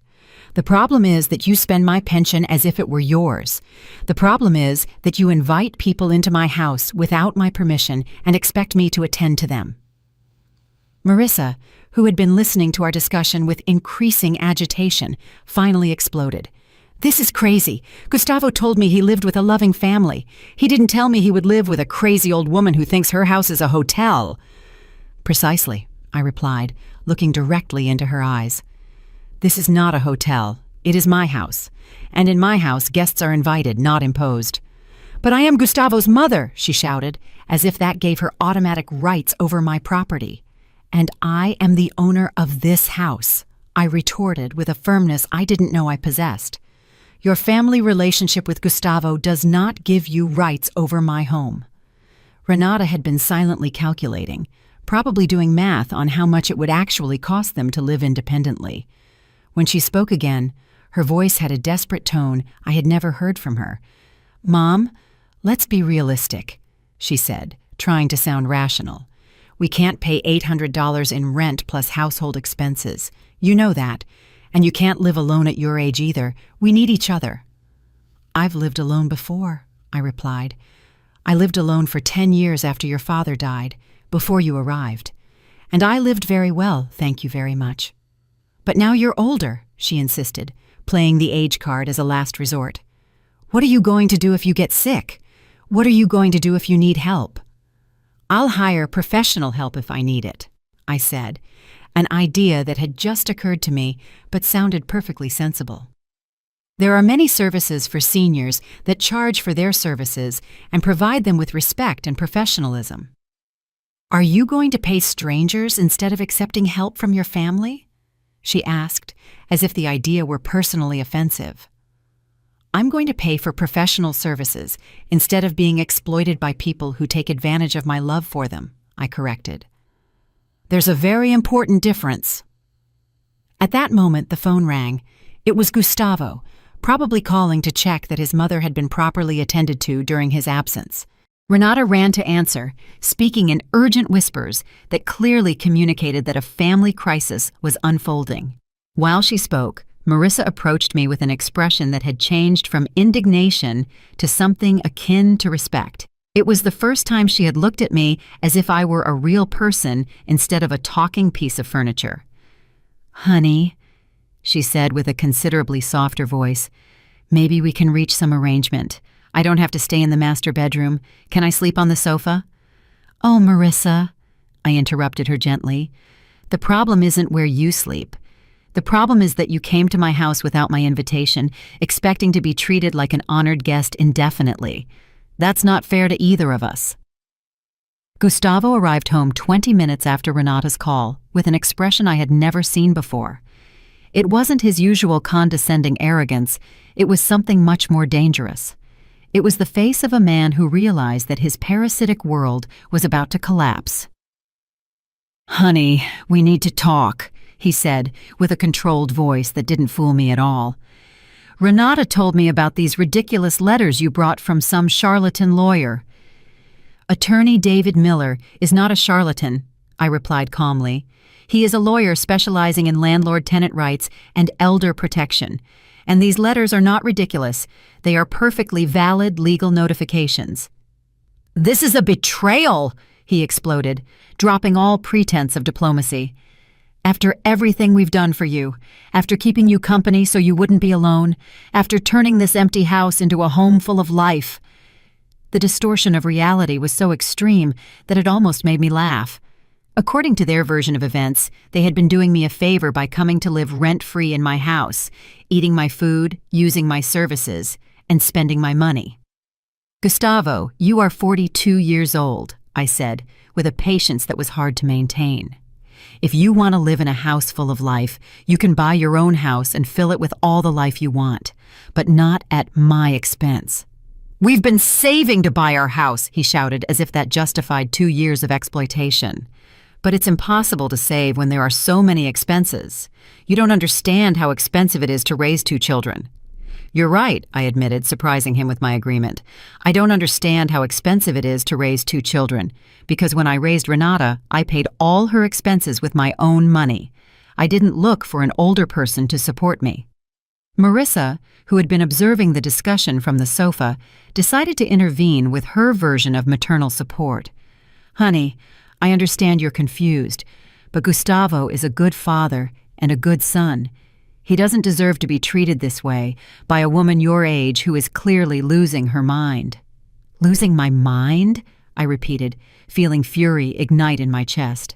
The problem is that you spend my pension as if it were yours. The problem is that you invite people into my house without my permission and expect me to attend to them." Marissa, who had been listening to our discussion with increasing agitation, finally exploded. "This is crazy. Gustavo told me he lived with a loving family. He didn't tell me he would live with a crazy old woman who thinks her house is a hotel." "Precisely," I replied, looking directly into her eyes. "This is not a hotel. It is my house. And in my house, guests are invited, not imposed." "But I am Gustavo's mother," she shouted, as if that gave her automatic rights over my property. "And I am the owner of this house," I retorted with a firmness I didn't know I possessed. "Your family relationship with Gustavo does not give you rights over my home." Renata had been silently calculating, probably doing math on how much it would actually cost them to live independently. When she spoke again, her voice had a desperate tone I had never heard from her. "Mom, let's be realistic," she said, trying to sound rational. "We can't pay $800 in rent plus household expenses. You know that. And you can't live alone at your age either. We need each other." "I've lived alone before," I replied. "I lived alone for 10 years after your father died, before you arrived. And I lived very well, thank you very much." "But now you're older," she insisted, playing the age card as a last resort. "What are you going to do if you get sick? What are you going to do if you need help?" "I'll hire professional help if I need it," I said, an idea that had just occurred to me but sounded perfectly sensible. There are many services for seniors that charge for their services and provide them with respect and professionalism. "Are you going to pay strangers instead of accepting help from your family?" she asked, as if the idea were personally offensive. "I'm going to pay for professional services instead of being exploited by people who take advantage of my love for them," I corrected. "There's a very important difference." At that moment, the phone rang. It was Gustavo, probably calling to check that his mother had been properly attended to during his absence. Renata ran to answer, speaking in urgent whispers that clearly communicated that a family crisis was unfolding. While she spoke, Marissa approached me with an expression that had changed from indignation to something akin to respect. It was the first time she had looked at me as if I were a real person instead of a talking piece of furniture. "Honey," she said with a considerably softer voice, "maybe we can reach some arrangement. I don't have to stay in the master bedroom. Can I sleep on the sofa?" "Oh, Marissa," I interrupted her gently, "the problem isn't where you sleep. The problem is that you came to my house without my invitation, expecting to be treated like an honored guest indefinitely. That's not fair to either of us." Gustavo arrived home 20 minutes after Renata's call, with an expression I had never seen before. It wasn't his usual condescending arrogance, it was something much more dangerous. It was the face of a man who realized that his parasitic world was about to collapse. "Honey, we need to talk," he said, with a controlled voice that didn't fool me at all. "Renata told me about these ridiculous letters you brought from some charlatan lawyer." "Attorney David Miller is not a charlatan," I replied calmly. "He is a lawyer specializing in landlord-tenant rights and elder protection. And these letters are not ridiculous. They are perfectly valid legal notifications." "This is a betrayal!" he exploded, dropping all pretense of diplomacy. "After everything we've done for you, after keeping you company so you wouldn't be alone, after turning this empty house into a home full of life." The distortion of reality was so extreme that it almost made me laugh. According to their version of events, they had been doing me a favor by coming to live rent-free in my house, eating my food, using my services, and spending my money. "Gustavo, you are 42 years old," I said, with a patience that was hard to maintain. "If you want to live in a house full of life, you can buy your own house and fill it with all the life you want, but not at my expense." "We've been saving to buy our house," he shouted, as if that justified 2 years of exploitation. "But it's impossible to save when there are so many expenses. You don't understand how expensive it is to raise 2 children." "You're right," I admitted, surprising him with my agreement. "I don't understand how expensive it is to raise 2 children, because when I raised Renata, I paid all her expenses with my own money. I didn't look for an older person to support me." Marissa, who had been observing the discussion from the sofa, decided to intervene with her version of maternal support. "Honey, I understand you're confused, but Gustavo is a good father and a good son. He doesn't deserve to be treated this way by a woman your age who is clearly losing her mind." "Losing my mind?" I repeated, feeling fury ignite in my chest.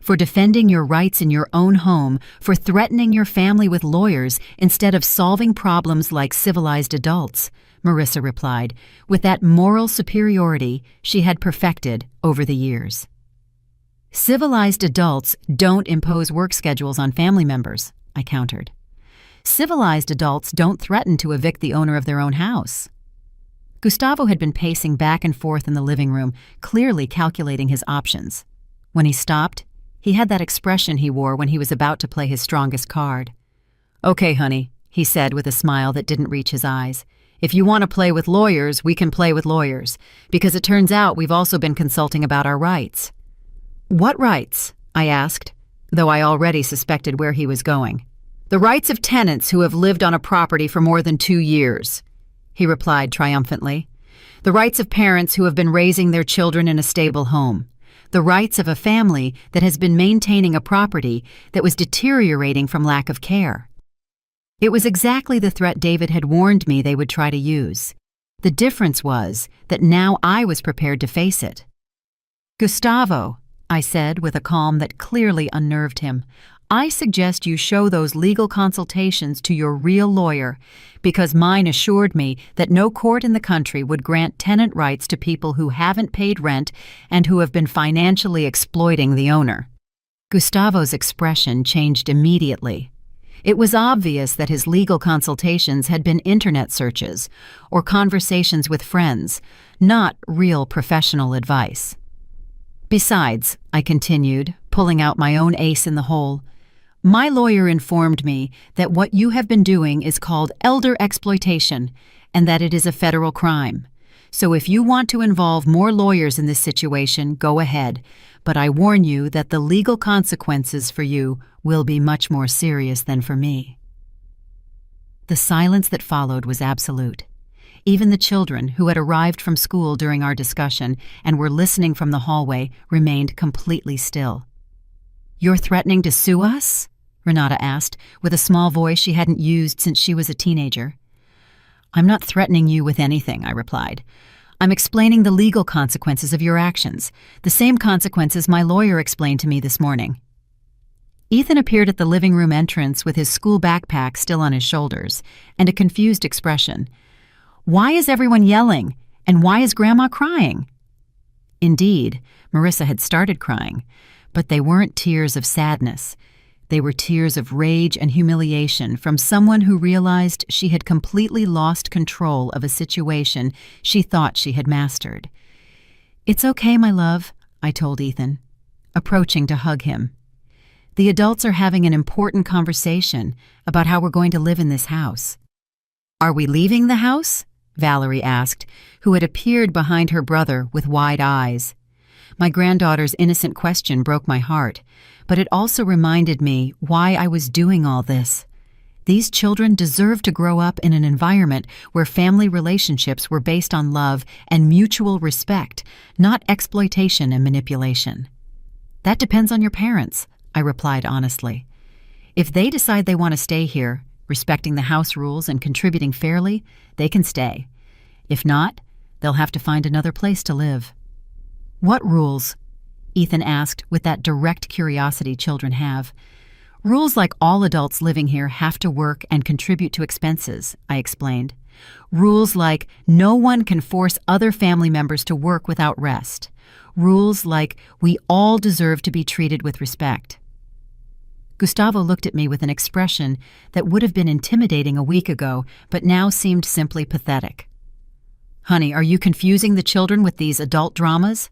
"For defending your rights in your own home, for threatening your family with lawyers instead of solving problems like civilized adults," Marissa replied, with that moral superiority she had perfected over the years. "Civilized adults don't impose work schedules on family members," I countered. "Civilized adults don't threaten to evict the owner of their own house." Gustavo had been pacing back and forth in the living room, clearly calculating his options. When he stopped, he had that expression he wore when he was about to play his strongest card. "Okay, honey," he said with a smile that didn't reach his eyes. "If you want to play with lawyers, we can play with lawyers, because it turns out we've also been consulting about our rights." "What rights?" I asked, though I already suspected where he was going. "The rights of tenants who have lived on a property for more than 2 years, he replied triumphantly. "The rights of parents who have been raising their children in a stable home. The rights of a family that has been maintaining a property that was deteriorating from lack of care." It was exactly the threat David had warned me they would try to use. The difference was that now I was prepared to face it. "Gustavo," I said with a calm that clearly unnerved him, "I suggest you show those legal consultations to your real lawyer, because mine assured me that no court in the country would grant tenant rights to people who haven't paid rent and who have been financially exploiting the owner." Gustavo's expression changed immediately. It was obvious that his legal consultations had been internet searches or conversations with friends, not real professional advice. "Besides," I continued, pulling out my own ace in the hole, "my lawyer informed me that what you have been doing is called elder exploitation and that it is a federal crime. So if you want to involve more lawyers in this situation, go ahead, but I warn you that the legal consequences for you will be much more serious than for me." The silence that followed was absolute. Even the children, who had arrived from school during our discussion and were listening from the hallway, remained completely still. "You're threatening to sue us?" Renata asked, with a small voice she hadn't used since she was a teenager. "I'm not threatening you with anything," I replied. "I'm explaining the legal consequences of your actions, the same consequences my lawyer explained to me this morning." Ethan appeared at the living room entrance with his school backpack still on his shoulders and a confused expression. "Why is everyone yelling? And why is Grandma crying?" Indeed, Marissa had started crying, but they weren't tears of sadness. They were tears of rage and humiliation from someone who realized she had completely lost control of a situation she thought she had mastered. "It's okay, my love," I told Ethan, approaching to hug him. "The adults are having an important conversation about how we're going to live in this house." "Are we leaving the house?" Valerie asked, who had appeared behind her brother with wide eyes. My granddaughter's innocent question broke my heart, but it also reminded me why I was doing all this. These children deserve to grow up in an environment where family relationships were based on love and mutual respect, not exploitation and manipulation. "That depends on your parents," I replied honestly. "If they decide they want to stay here, respecting the house rules and contributing fairly, they can stay. If not, they'll have to find another place to live." "What rules?" Ethan asked with that direct curiosity children have. "Rules like all adults living here have to work and contribute to expenses," I explained. "Rules like no one can force other family members to work without rest. Rules like we all deserve to be treated with respect." Gustavo looked at me with an expression that would have been intimidating a week ago, but now seemed simply pathetic. "Honey, are you confusing the children with these adult dramas?"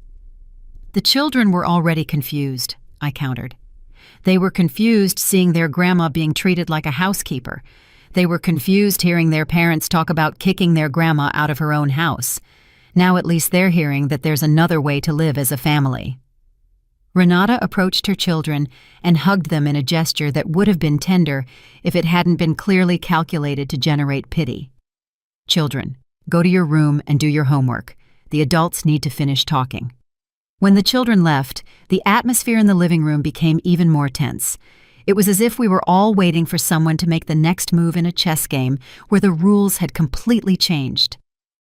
"The children were already confused," I countered. They were confused seeing their grandma being treated like a housekeeper. They were confused hearing their parents talk about kicking their grandma out of her own house. Now at least they're hearing that there's another way to live as a family. Renata approached her children and hugged them in a gesture that would have been tender if it hadn't been clearly calculated to generate pity. "Children, go to your room and do your homework. The adults need to finish talking." When the children left, the atmosphere in the living room became even more tense. It was as if we were all waiting for someone to make the next move in a chess game where the rules had completely changed.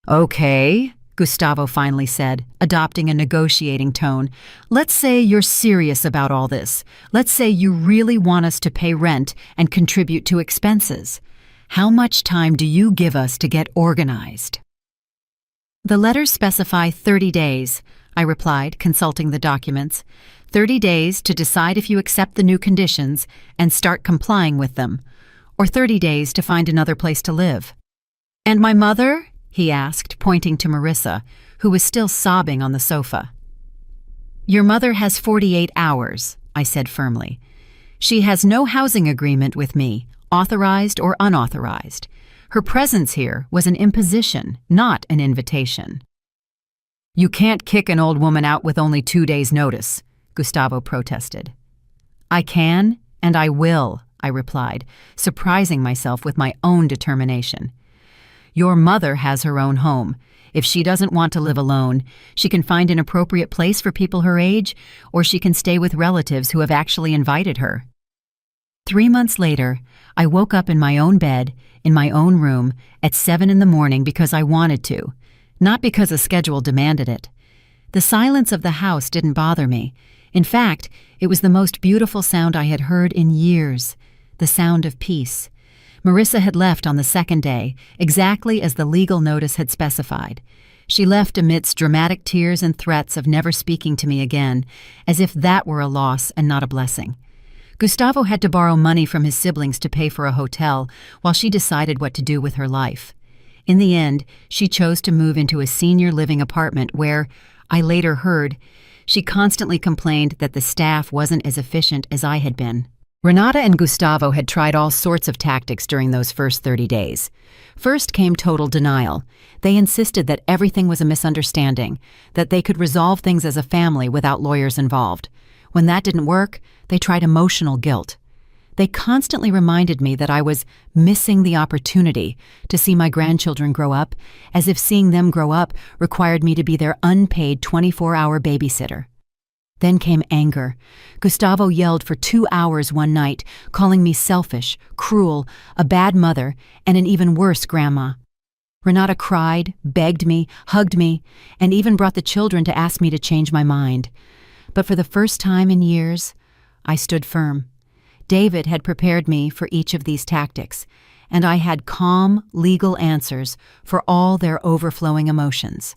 "Okay," Gustavo finally said, adopting a negotiating tone. "Let's say you're serious about all this. Let's say you really want us to pay rent and contribute to expenses. How much time do you give us to get organized?" "The letters specify 30 days, I replied, consulting the documents. 30 days to decide if you accept the new conditions and start complying with them, or 30 days to find another place to live." "And my mother?" he asked, pointing to Marissa, who was still sobbing on the sofa. "Your mother has 48 hours, I said firmly. "She has no housing agreement with me, authorized or unauthorized. Her presence here was an imposition, not an invitation." "You can't kick an old woman out with only 2 days' notice," Gustavo protested. "I can, and I will," I replied, surprising myself with my own determination. "Your mother has her own home. If she doesn't want to live alone, she can find an appropriate place for people her age, or she can stay with relatives who have actually invited her." 3 months later, I woke up in my own bed, in my own room, at 7 in the morning because I wanted to, not because a schedule demanded it. The silence of the house didn't bother me. In fact, it was the most beautiful sound I had heard in years, the sound of peace. Marissa had left on the second day, exactly as the legal notice had specified. She left amidst dramatic tears and threats of never speaking to me again, as if that were a loss and not a blessing. Gustavo had to borrow money from his siblings to pay for a hotel while she decided what to do with her life. In the end, she chose to move into a senior living apartment where, I later heard, she constantly complained that the staff wasn't as efficient as I had been. Renata and Gustavo had tried all sorts of tactics during those first 30 days. First came total denial. They insisted that everything was a misunderstanding, that they could resolve things as a family without lawyers involved. When that didn't work, they tried emotional guilt. They constantly reminded me that I was missing the opportunity to see my grandchildren grow up, as if seeing them grow up required me to be their unpaid 24-hour babysitter. Then came anger. Gustavo yelled for 2 hours one night, calling me selfish, cruel, a bad mother, and an even worse grandma. Renata cried, begged me, hugged me, and even brought the children to ask me to change my mind. But for the first time in years, I stood firm. David had prepared me for each of these tactics, and I had calm, legal answers for all their overflowing emotions.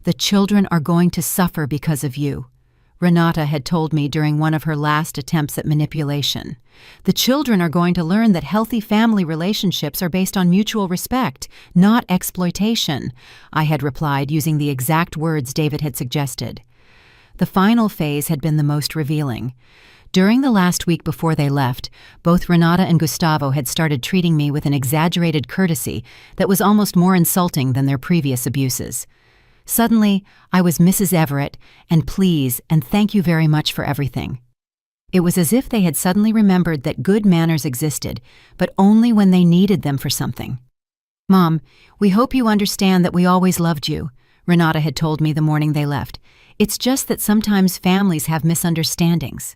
The children are going to suffer because of you," Renata had told me during one of her last attempts at manipulation. "The children are going to learn that healthy family relationships are based on mutual respect, not exploitation," I had replied using the exact words David had suggested. The final phase had been the most revealing. During the last week before they left, both Renata and Gustavo had started treating me with an exaggerated courtesy that was almost more insulting than their previous abuses. Suddenly, I was Mrs. Everett, and please and thank you very much for everything. It was as if they had suddenly remembered that good manners existed, but only when they needed them for something. "Mom, we hope you understand that we always loved you," Renata had told me the morning they left. "It's just that sometimes families have misunderstandings."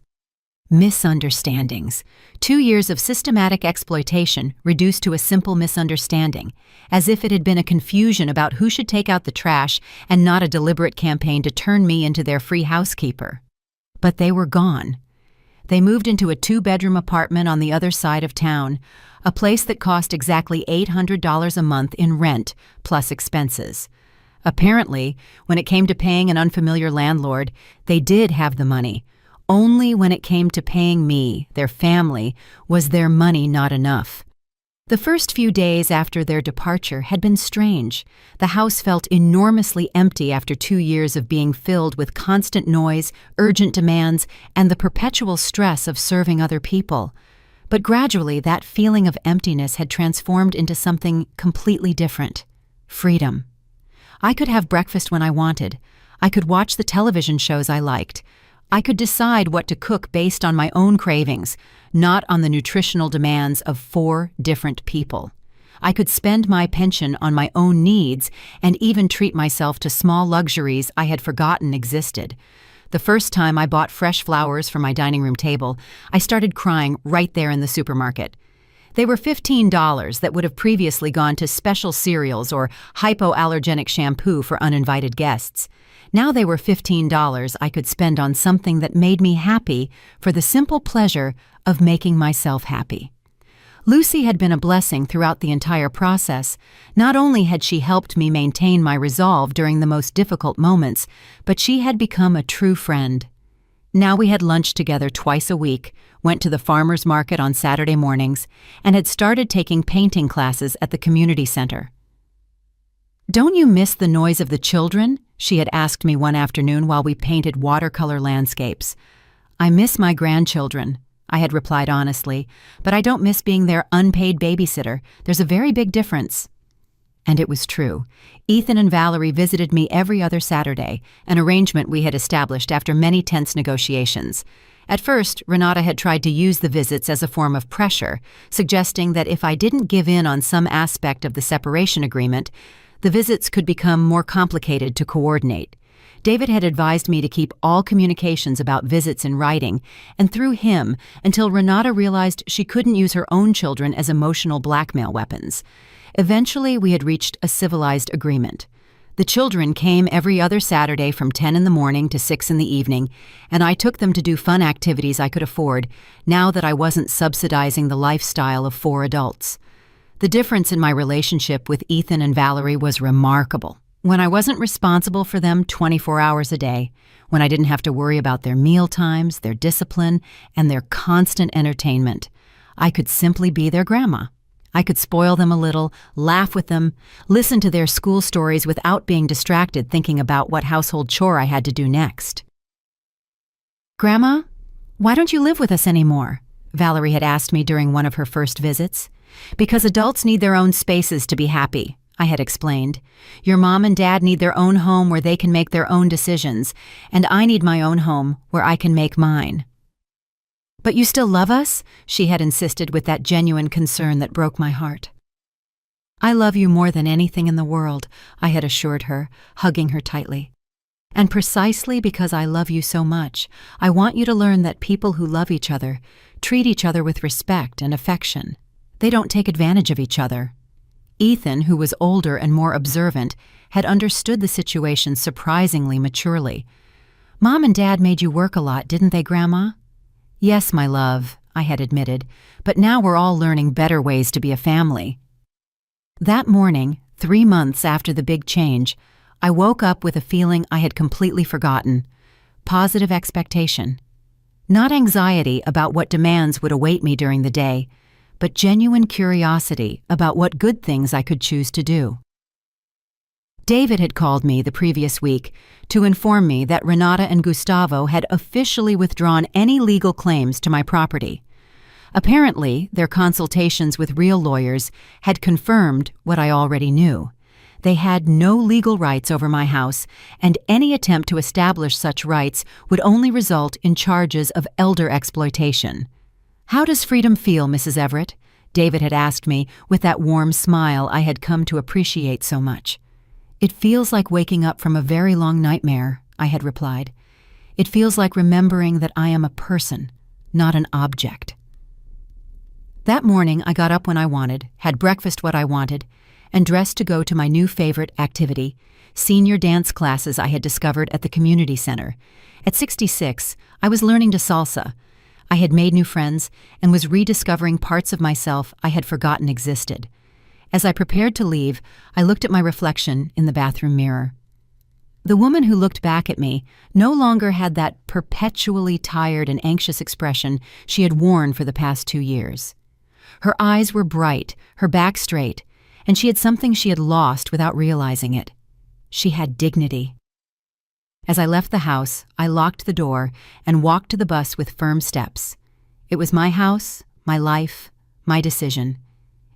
Misunderstandings. 2 years of systematic exploitation reduced to a simple misunderstanding, as if it had been a confusion about who should take out the trash and not a deliberate campaign to turn me into their free housekeeper. But they were gone. They moved into a 2-bedroom apartment on the other side of town, a place that cost exactly $800 a month in rent, plus expenses. Apparently, when it came to paying an unfamiliar landlord, they did have the money. Only when it came to paying me, their family, was their money not enough. The first few days after their departure had been strange. The house felt enormously empty after 2 years of being filled with constant noise, urgent demands, and the perpetual stress of serving other people. But gradually, that feeling of emptiness had transformed into something completely different: freedom. I could have breakfast when I wanted. I could watch the television shows I liked. I could decide what to cook based on my own cravings, not on the nutritional demands of 4 different people. I could spend my pension on my own needs and even treat myself to small luxuries I had forgotten existed. The first time I bought fresh flowers for my dining room table, I started crying right there in the supermarket. They were $15 that would have previously gone to special cereals or hypoallergenic shampoo for uninvited guests. Now they were $15 I could spend on something that made me happy for the simple pleasure of making myself happy. Lucy had been a blessing throughout the entire process. Not only had she helped me maintain my resolve during the most difficult moments, but she had become a true friend. Now we had lunch together twice a week, went to the farmer's market on Saturday mornings, and had started taking painting classes at the community center. "Don't you miss the noise of the children?" she had asked me one afternoon while we painted watercolor landscapes. "I miss my grandchildren," I had replied honestly, "but I don't miss being their unpaid babysitter. There's a very big difference." And it was true. Ethan and Valerie visited me every other Saturday, an arrangement we had established after many tense negotiations. At first, Renata had tried to use the visits as a form of pressure, suggesting that if I didn't give in on some aspect of the separation agreement, the visits could become more complicated to coordinate. David had advised me to keep all communications about visits in writing, and through him, until Renata realized she couldn't use her own children as emotional blackmail weapons. Eventually, we had reached a civilized agreement. The children came every other Saturday from 10 in the morning to 6 in the evening, and I took them to do fun activities I could afford, now that I wasn't subsidizing the lifestyle of 4 adults. The difference in my relationship with Ethan and Valerie was remarkable. When I wasn't responsible for them 24 hours a day, when I didn't have to worry about their meal times, their discipline, and their constant entertainment, I could simply be their grandma. I could spoil them a little, laugh with them, listen to their school stories without being distracted thinking about what household chore I had to do next. "Grandma, why don't you live with us anymore?" Valerie had asked me during one of her first visits. "Because adults need their own spaces to be happy," I had explained. "Your mom and dad need their own home where they can make their own decisions, and I need my own home where I can make mine." "But you still love us?" she had insisted with that genuine concern that broke my heart. "I love you more than anything in the world," I had assured her, hugging her tightly. "And precisely because I love you so much, I want you to learn that people who love each other treat each other with respect and affection. They don't take advantage of each other." Ethan, who was older and more observant, had understood the situation surprisingly maturely. "Mom and Dad made you work a lot, didn't they, Grandma?" "Yes, my love," I had admitted, "but now we're all learning better ways to be a family." That morning, 3 months after the big change, I woke up with a feeling I had completely forgotten. Positive expectation. Not anxiety about what demands would await me during the day, but genuine curiosity about what good things I could choose to do. David had called me the previous week to inform me that Renata and Gustavo had officially withdrawn any legal claims to my property. Apparently, their consultations with real lawyers had confirmed what I already knew. They had no legal rights over my house, and any attempt to establish such rights would only result in charges of elder exploitation. "How does freedom feel, Mrs. Everett?" David had asked me with that warm smile I had come to appreciate so much. "It feels like waking up from a very long nightmare," I had replied. "It feels like remembering that I am a person, not an object." That morning, I got up when I wanted, had breakfast what I wanted, and dressed to go to my new favorite activity, senior dance classes I had discovered at the community center. At 66, I was learning to salsa. I had made new friends and was rediscovering parts of myself I had forgotten existed. As I prepared to leave, I looked at my reflection in the bathroom mirror. The woman who looked back at me no longer had that perpetually tired and anxious expression she had worn for the past 2 years. Her eyes were bright, her back straight, and she had something she had lost without realizing it. She had dignity. As I left the house, I locked the door and walked to the bus with firm steps. It was my house, my life, my decision.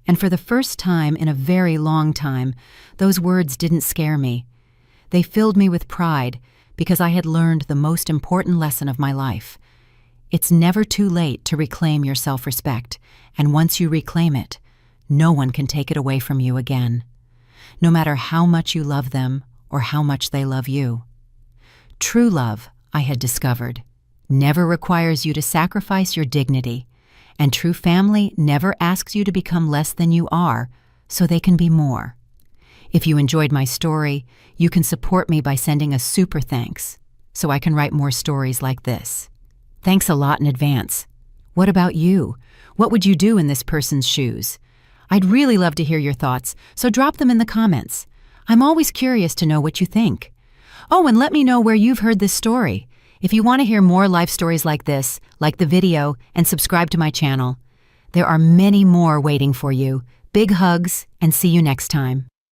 And for the first time in a very long time, those words didn't scare me. They filled me with pride because I had learned the most important lesson of my life. It's never too late to reclaim your self-respect, and once you reclaim it, no one can take it away from you again, no matter how much you love them or how much they love you. True love, I had discovered, never requires you to sacrifice your dignity, and true family never asks you to become less than you are so they can be more. If you enjoyed my story, you can support me by sending a super thanks so I can write more stories like this. Thanks a lot in advance. What about you? What would you do in this person's shoes? I'd really love to hear your thoughts, so drop them in the comments. I'm always curious to know what you think. Oh, and let me know where you've heard this story. If you want to hear more life stories like this, like the video and subscribe to my channel. There are many more waiting for you. Big hugs, and see you next time.